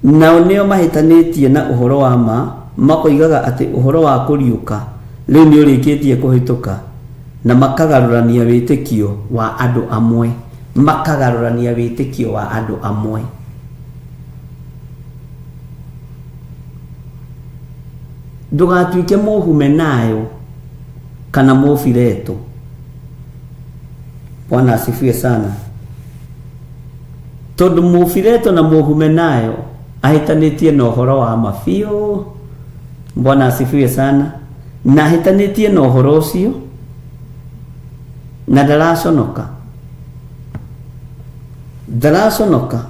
nao nĩo mahĩtanĩtie na ũhoro wa ma, makoigaga atĩ ũhoro wa kũriũka rĩu nĩ ũrĩkĩtie kũhĩtũka, na makagarũrania wĩtĩkio wa andũ amwe. Ndũgatuĩke Mũhumenayo kana Mũfileto. Bwana asifiwe sana. Tondũ Mũfileto na Mũhumenayo ahĩtanĩtie na ũhoro wa mabiũ. Bwana asifiwe sana. Na ahĩtanĩtie na ũhoro ũcio na ndaraconoka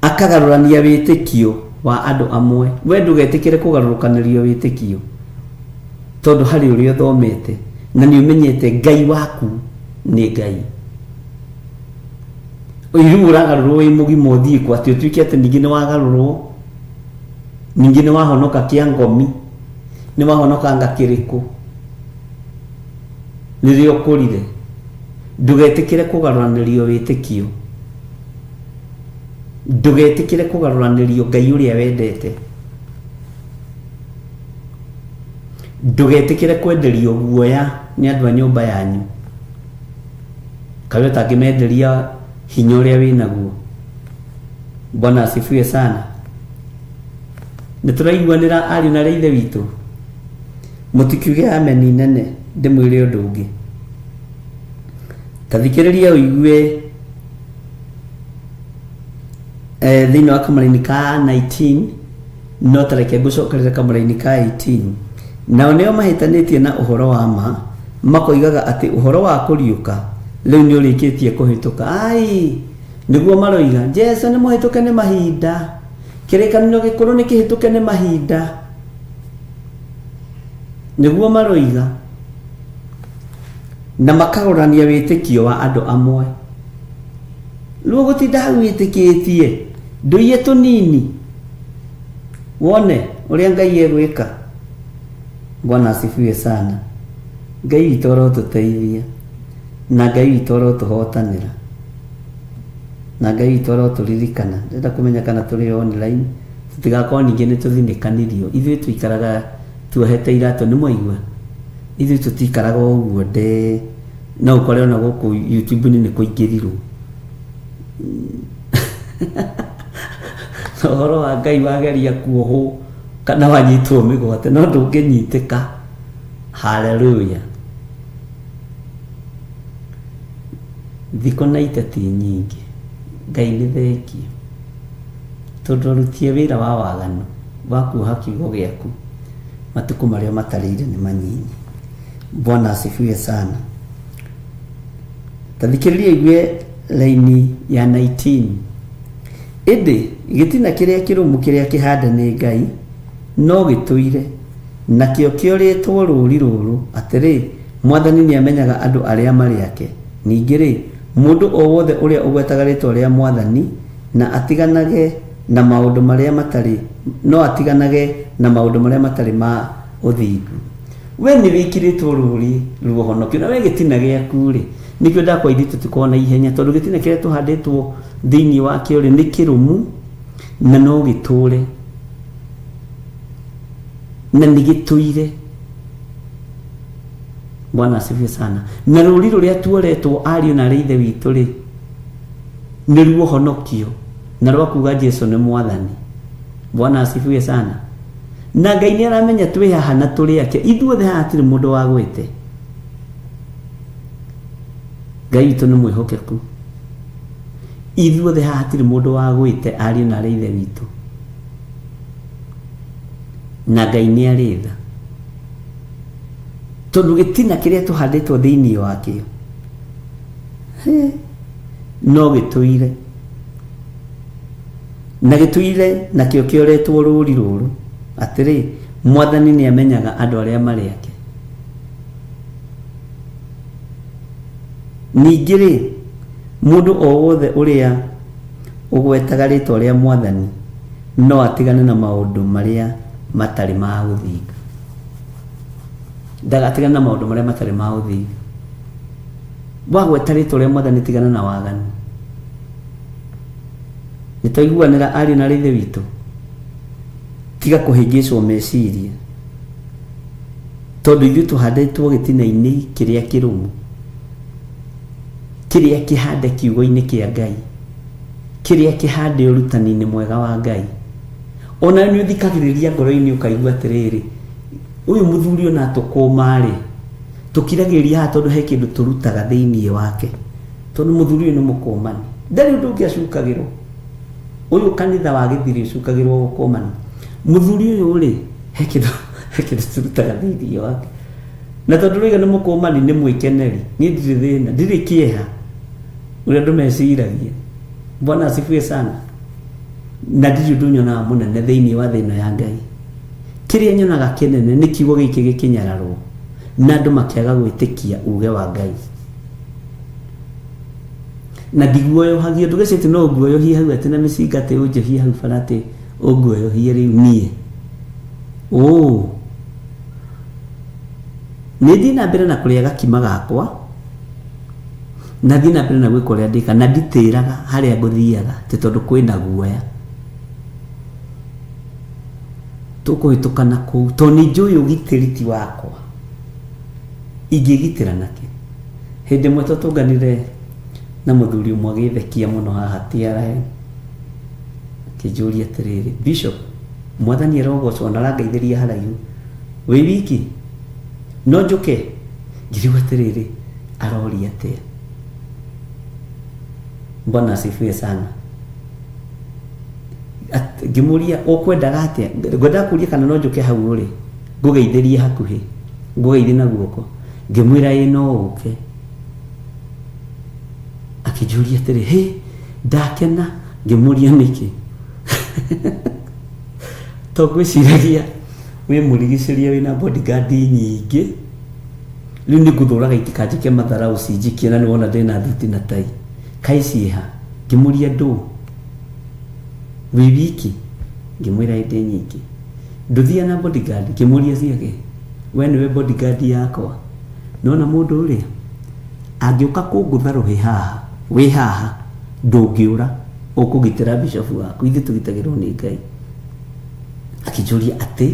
akagarũrania wĩtĩkio wa andũ amwe. We ndũgetĩkĩre kũgarũrũkanĩrio wĩtĩkio, tondũ harĩ ũrĩa ũthomete na nĩ ũmenyete Ngai waku nĩ Ngai. Rĩu ũragarũrwo wĩ mũgima ũthiĩ kwa atĩ ũtuĩke atĩ ningĩ nĩ wagarũrwo. ningĩ nĩ wahonoka kĩa ngomi, nĩ wahonoka ngakĩrĩkũ rĩrĩa ũkũrire. Ndũgetĩkĩre kũgarũranĩrio wĩtĩkio, ndũgetĩkĩre kũgarũranĩrio Ngai ũrĩa wendete, ndũgetĩkĩre kwenderio guoya nĩ andũ a nyũmba yanyu, kaĩ ũtangĩmenderia hinya ũrĩa wĩnaguo. Bwana asifiwe sana. Nĩtũraiguanĩra ariũ na ithe witũ, mũtikiuge ameni nene ndĩmwĩre ũndũ ũngĩ. Tathikĩrĩria ũigue thĩinĩ wa kamũra-inĩ ka 19 no tareke ngũcokerera kamũra-inĩ ka 18. Nao nĩo mahĩtanĩtie na ũhoro wa ma, makoigaga atĩ ũhoro wa kũriũka rĩu nĩ ũrĩkĩtie kũhĩtũka. Ai, nĩguo maroiga Jesu nĩ mũhĩtũke nĩ mahinda, kĩrĩkanĩro gĩkũrũ nĩ kĩhĩtũke nĩ mahinda, nĩguo maroiga na makagũrania wĩtĩkio wa andũ amwe. Rĩu gũtinda hau wĩtĩkĩtie ndũiye tũnini wone ũrĩa Ngai egwĩka. Bwana asifiwe sana. Ngai witũ arotũteithia na Ngai witũ arotũhotanĩra na Ngai witũ arotũririkana. Ndĩrenda kũmenya kana tũrĩ online, tũtigakorwo ningĩ nĩ tũthinĩkanirio. Ithuĩ tũikaraga tuohete iratũ, nĩ mwaigua? Ithuĩ tũtikaraga ũguo nde, no ũkore ona gũkũ YouTube-inĩ nĩ kũingĩrirwo. Ũhoro wa Ngai wageria kuohwo kana wanyitwo mĩgwate no ndũngĩnyitĩka. Haleluya. Thikũ na iteti nyingĩ Ngai nĩ thengio tondũ arutie wĩra wa waganu wa kuoha kiugo gĩaku matukũ marĩa matarĩire nĩ manyinyi. Bwana asifiwe sana. Tathikĩrĩria igue laini ya 19. Ĩndĩ gĩtina kĩrĩa kĩrũmu kĩrĩa kĩhande nĩ Ngai no gĩtũire, nakĩo kĩorĩtwo rũũri rũrũ atĩrĩ, Mwathani nĩ amenyaga andũ arĩa marĩ ake. Ningĩ-rĩ, mũndũ o wothe ũrĩa ũgwetaga rĩĩtwa rĩa Mwathani na atiganage na maũndũ marĩa matarĩ, no atiganage na maũndũ marĩa matarĩ ma ũthingu. We nĩ wĩkĩrĩtwo rũũri rwa ũhonokio, na we gĩtina gĩaku-rĩ, nĩkĩo ndakwaithĩ tũtikorwo na ihenya, tondũ gĩtina kĩrĩa tũhandĩtwo thĩinĩ wa kĩo-rĩ nĩ kĩrũmu na no gĩtũre na nĩ gĩtũire. Bwana asifiwe sana. Na rũũri rũrĩa tuoretwo ariũ na ithe witũ-rĩ nĩ ruo honokio na rwa kuga Jesu nĩ Mwathani. Bwana asifiwe sana. Na Ngai nĩ aramenya twĩ haha na tũrĩ ake, ithuothe haha hatirĩ mũndũ wa gwĩte. Ngai witũ nĩ mwĩhokeku, ithuothe haha hatirĩ mũndũ wa gwĩte ariũ na ithe witũ, na Ngai nĩ arĩ tha tondũ gĩtina kĩrĩa tũhandĩtwo thĩinĩ wakĩo no gĩtũire, na gĩtũire nakĩo kĩoretwo rũũri rũrũ atĩrĩ, Mwathani nĩ amenyaga andũ arĩa marĩ ake. Ningĩ-rĩ, mũndũ o wothe ũrĩa ũgwetaga rĩĩtwa rĩa Mwathani no atigane na maũndũ marĩa matarĩ ma gũthinga. Ndagatigane na maũndũ marĩa matarĩ ma gũthinga. Wagweta rĩĩtwa rĩa Mwathani tigana na waganu. Nĩtwaiguanĩra ariũ na ithe witũ, tiga kũhĩngĩcwo meciria, tondũ ithuĩ tũhandĩtwo gĩtina-inĩ kĩrĩa kĩrũmu, kĩrĩa kĩhande kiugo-inĩ kĩa Ngai, kĩrĩa kĩhande ũrutani-inĩ mwega wa Ngai. Ona nĩ ũthikagĩrĩria ngoro-inĩ ũkaigua atĩrĩrĩ, ũyũ mũthuri ona tũkũma-rĩ, tũkiragĩrĩria haha tondũ he kĩndũ tũrutaga thĩinĩ wake, tondũ mũthuri ũyũ nĩ mũkũmani, ndarĩ ũndũ ũngĩ acukagĩrwo. Ũyũ kanitha wa gĩthiri ũcukagĩrwo gũkũmani, mũthuri ũyũ-rĩ he kĩndũ tũrutaga thĩinĩ wake. Na tondũ rĩga nĩ mũkũmani nĩ mwĩkeneri, niĩ ndirĩ thĩna, ndirĩ kĩeha ũrĩa andũ meciragia. Bwana asifiwe sana. Na ndirĩ ũndũ nyonaga mũnene thĩinĩ wa thĩna ya Ngai. Kĩrĩa nyonaga kĩnene nĩ kiugo gĩkĩ gĩkĩnyararwo na andũ makĩaga gwĩtĩkia uge wa Ngai. Na ndiguoyohagio, ndũgecete no nguoyohie hau atĩ na mĩcinga atĩ ũnjohie hau bara atĩ ũnguoyohie rĩu niĩ. nĩ thiĩ na mbere na kũrĩa gakima gakwa na thiĩ na mbere na gwĩka ũrĩa ndĩka na nditĩraga harĩa ngũthiaga tondũ kwĩna guoya tũkũhĩtũkana kũu tondũ nĩ njũĩ ũgitĩri ti wakwa ingĩgitĩra nakĩ. Hĩndĩ ĩmwe tũtũnganire na mũthuri ũmwe agĩthekia mũno haha TRM akĩnjũria atĩrĩrĩ, Bishop mwathani arogocwo na arangeithĩria haraihu wĩ wiki no njũke? Ngĩrigwo atĩrĩrĩ aroria atĩa? Bwana asifiwe sana. Ngĩmũria ũkwendaga atĩa? Ngwendaga kũria kana no njũke hau ũrĩ ngũgeithĩrie hakuhĩ ngũgeithie na guoko? Ngĩmwĩra ĩ no ũke. Akĩnjũria atĩrĩ ndakena. Ngĩmũria nĩkĩ? to gwĩciragia wĩ mũrigicĩria wĩna bodyguard nyingĩ rĩu nĩ ngũthũraga itikanjĩke matharaũ cinjikie na nĩwona ndĩna thuti na tai kaĩ ciĩha? Ngĩmũria ndũ wĩ wiki? Ngĩmwĩra ndĩ nyingĩ. Ndũthia na bodyguard? Ngĩmũria ciake we nĩwe bodyguard yakwa? Nona mũndũ ũrĩa angĩũka kũngũtha rũhĩ haha wĩ haha ndũngĩũra ũkũgitĩra bishop waku, ithuĩ tũgitagĩrwo nĩ Ngai. Akĩnjũria atĩ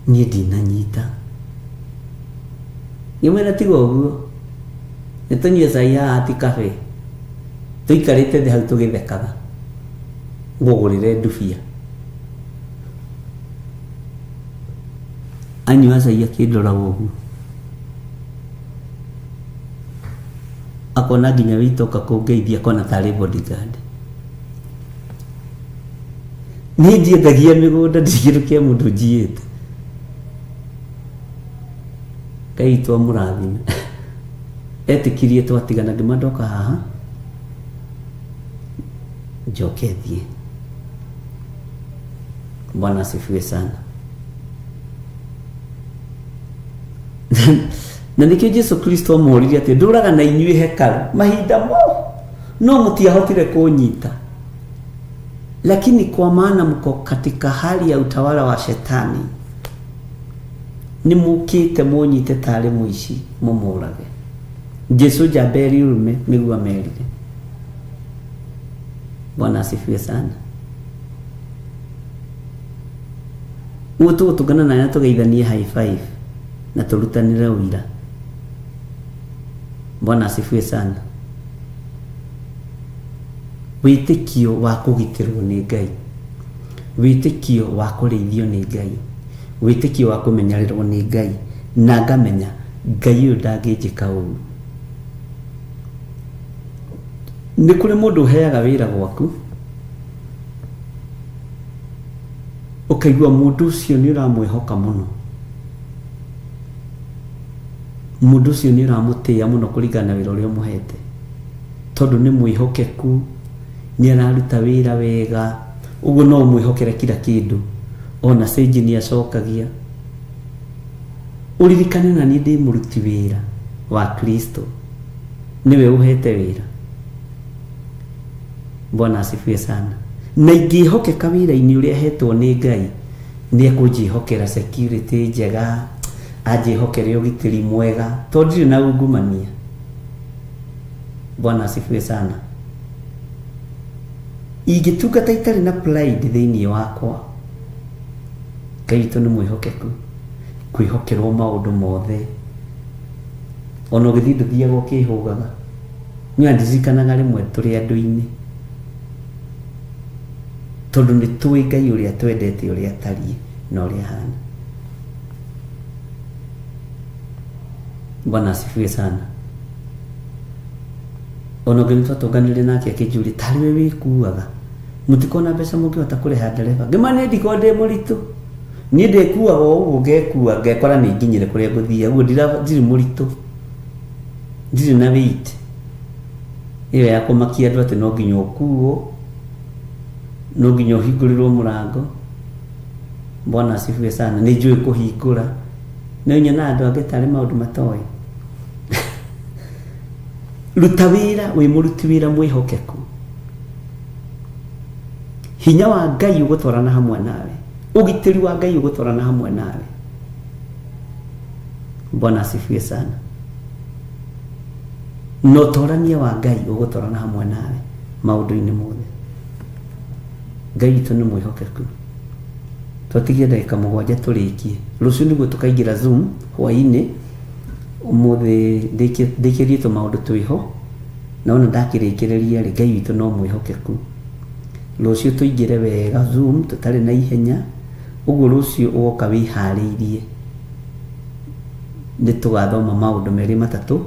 niĩ ndinanyita. Ngĩmwĩra tiga ũguo nĩtũnyue cai haha ti kabe tũikarĩte thĩ hau tũgĩthekaga ngũgũrĩre ndubia. Anyua cai akĩndoraga ũguo akona nginya wĩtoka kũngeithia akona tarĩ bodyguard. Niĩ ndiendagia mĩgũnda ndigĩrũkia mũndũ njiĩte. Ngai twamũrathime. Etĩkirie twatigana ngĩma ndoka haha njoke thiĩ. Bwana asifiwe sana. Na nĩkĩo Jesu Kristo amũririe atĩ ndũraga na inyuĩ hekalu mahinda mo no mũtiahotire kũnyita, lakini kwa maana mko katika hali ya utawala wa shetani ni mukite munyite tarĩ mũici mũmũrage. Jesu jaberi urume nĩguo amerire. Bwana asifiwe sana. Tũgana na tũgeithanie high five na tũrutanĩre ũira. Bwana asifiwe sana. Wĩtĩkio wa kũgitĩrwo nĩ Ngai, wĩtĩkio wa kũrĩithio nĩ Ngai, wĩtĩkio wa kũmenyererwo nĩ Ngai, na ngamenya Ngai ũyũ ndangĩnjĩka ũru. Nĩ kũrĩ mũndũ ũheaga wĩra gwaku ũkaigua mũndũ ũcio nĩ ũramwĩhoka mũno, mũndũ ũcio nĩ ũramũtĩĩa mũno kũringana na wĩra ũrĩa ũmũhete tondũ nĩ mwĩhokeku, nĩ araruta wĩra wega, ũguo no mwĩhokere kila kĩndũ, ona cenji nĩ acokagia. Ũririkane na niĩ ndĩ mũruti wĩra wa Kristo, niwe ũhete wĩra. Bwana asifiwe sana. Na ingĩhokeka wĩra-inĩ ũrĩa hetwo nĩ Ngai, nĩ ekũnjĩhokera security njega, anjĩhokere ũgitĩri mwega tondũ ndirĩ na ungumania. Bwana asifiwe sana. Ingĩtungata itarĩ na pride thĩinĩ wakwa, Ngai witũ nĩ mwĩhokeku kwĩhokerwo maũndũ mothe. Ona ũgĩthiĩ ndũthiaga ũkĩhũgaga. Niĩ ndirikanaga rĩmwe tũrĩ andũ-inĩ tondũ nĩ tũĩ Ngai ũrĩa twendete ũrĩa atariĩ na ũrĩa hana. Bwana asifiwe sana. Ona ũngĩ nĩtwatũnganire nake akĩnjũria tarĩ we wĩkuaga, mũtikona mbeca mũngĩhota kũrĩha ndereba? Ngĩma nĩ ndiko ndĩ mũritũ, niĩ ndĩkuaga ũguo ngekua ngekora nĩ nginyĩre kũrĩa ngũthiaga, ũguo ndirĩ mũritũ, ndirĩ na weight ĩyo ya kũmakia andũ atĩ no nginya ũkuo, no nginya ũhingũrĩrwo mũrango. Bwana asifiwe sana. Nĩ njũĩ kũhingũra, nĩ nyona andũ angĩ tarĩ maũndũ matoĩ. Ruta wĩra wĩ mũruti wĩra mwĩhokeku. hinya wa Ngai ugutwarana hamwe nawe, ugitiri wa Ngai ugutwarana hamwe nawe. Bwana asifiwe sana. No torania wa Ngai ugutwarana hamwe nawe maundu-ini mothe. Ngai witu ni mwihokeku. Twatigie ndagika 7 turikie. Ruciu niguo tukaingira Zoom hwaini. Umuthi ndikirie maundu twiho. Na ona ndakirikireria ri Ngai witu no mwihokeku. Ruciu tuingire wega Zoom tutari na ihenya. Uguo ruciu ugoka wihariirie. Ni tugathoma maundu meri matatu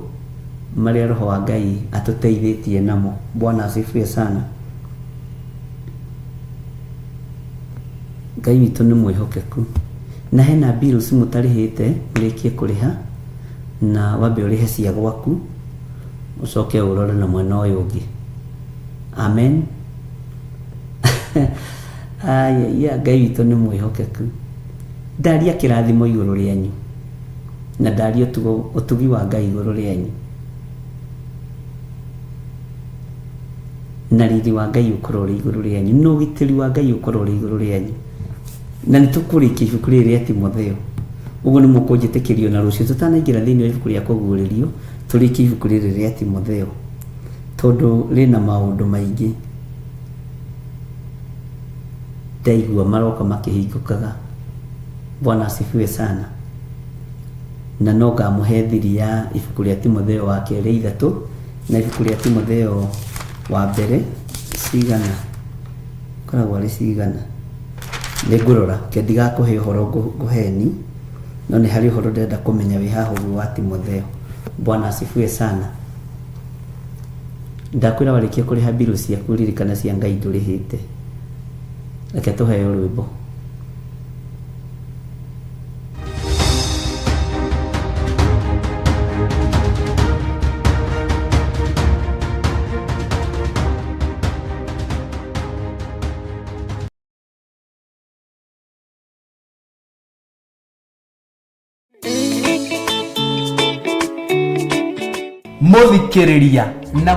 maria Roho wa Ngai atuteithitie namo. Bwana asifiwe sana. Ngai witu ni mwihokeku. Na hena bills mutarihite murikie kuriha na wambe urihe cia gwaku ucoke urore na mwena uyu ungi. Amen. Ya Ngai witu ni mwihokeku. Ndaria kirathimo iguru rianyu na ndaria utugi wa Ngai iguru rianyu. Na riri wa Ngai ukorwo ri iguru rianyu, no gitiri wa Ngai ukorwo ri iguru rianyu. Na nitukurikia ibuku riri ria Timotheo. Uguo ni mukunjitikirio na rucio tutanaingira thiini wa ibuku ria kuguririo turikie ibuku riri ria Timotheo. Tondu rina maundu maingi. Ndaigua maroka makihingukaga. Bwana asifiwe sana. Na no ngamuhe thiri ya ibuku ria Timotheo wa keri 3 na ibuku ria Timotheo wa mbere cigana. Koragwo ari cigana. Ningurora ke ndigakuhe uhoro nguheni, no ni hari uhoro ndenda kumenya wi hahu wa Timotheo. Bwana asifiwe sana. Ndakwira warikie kuriha biru ciaku ririkana cia Ngai ndurihite. Reke tuheo rwimbo.
Muthikiriria na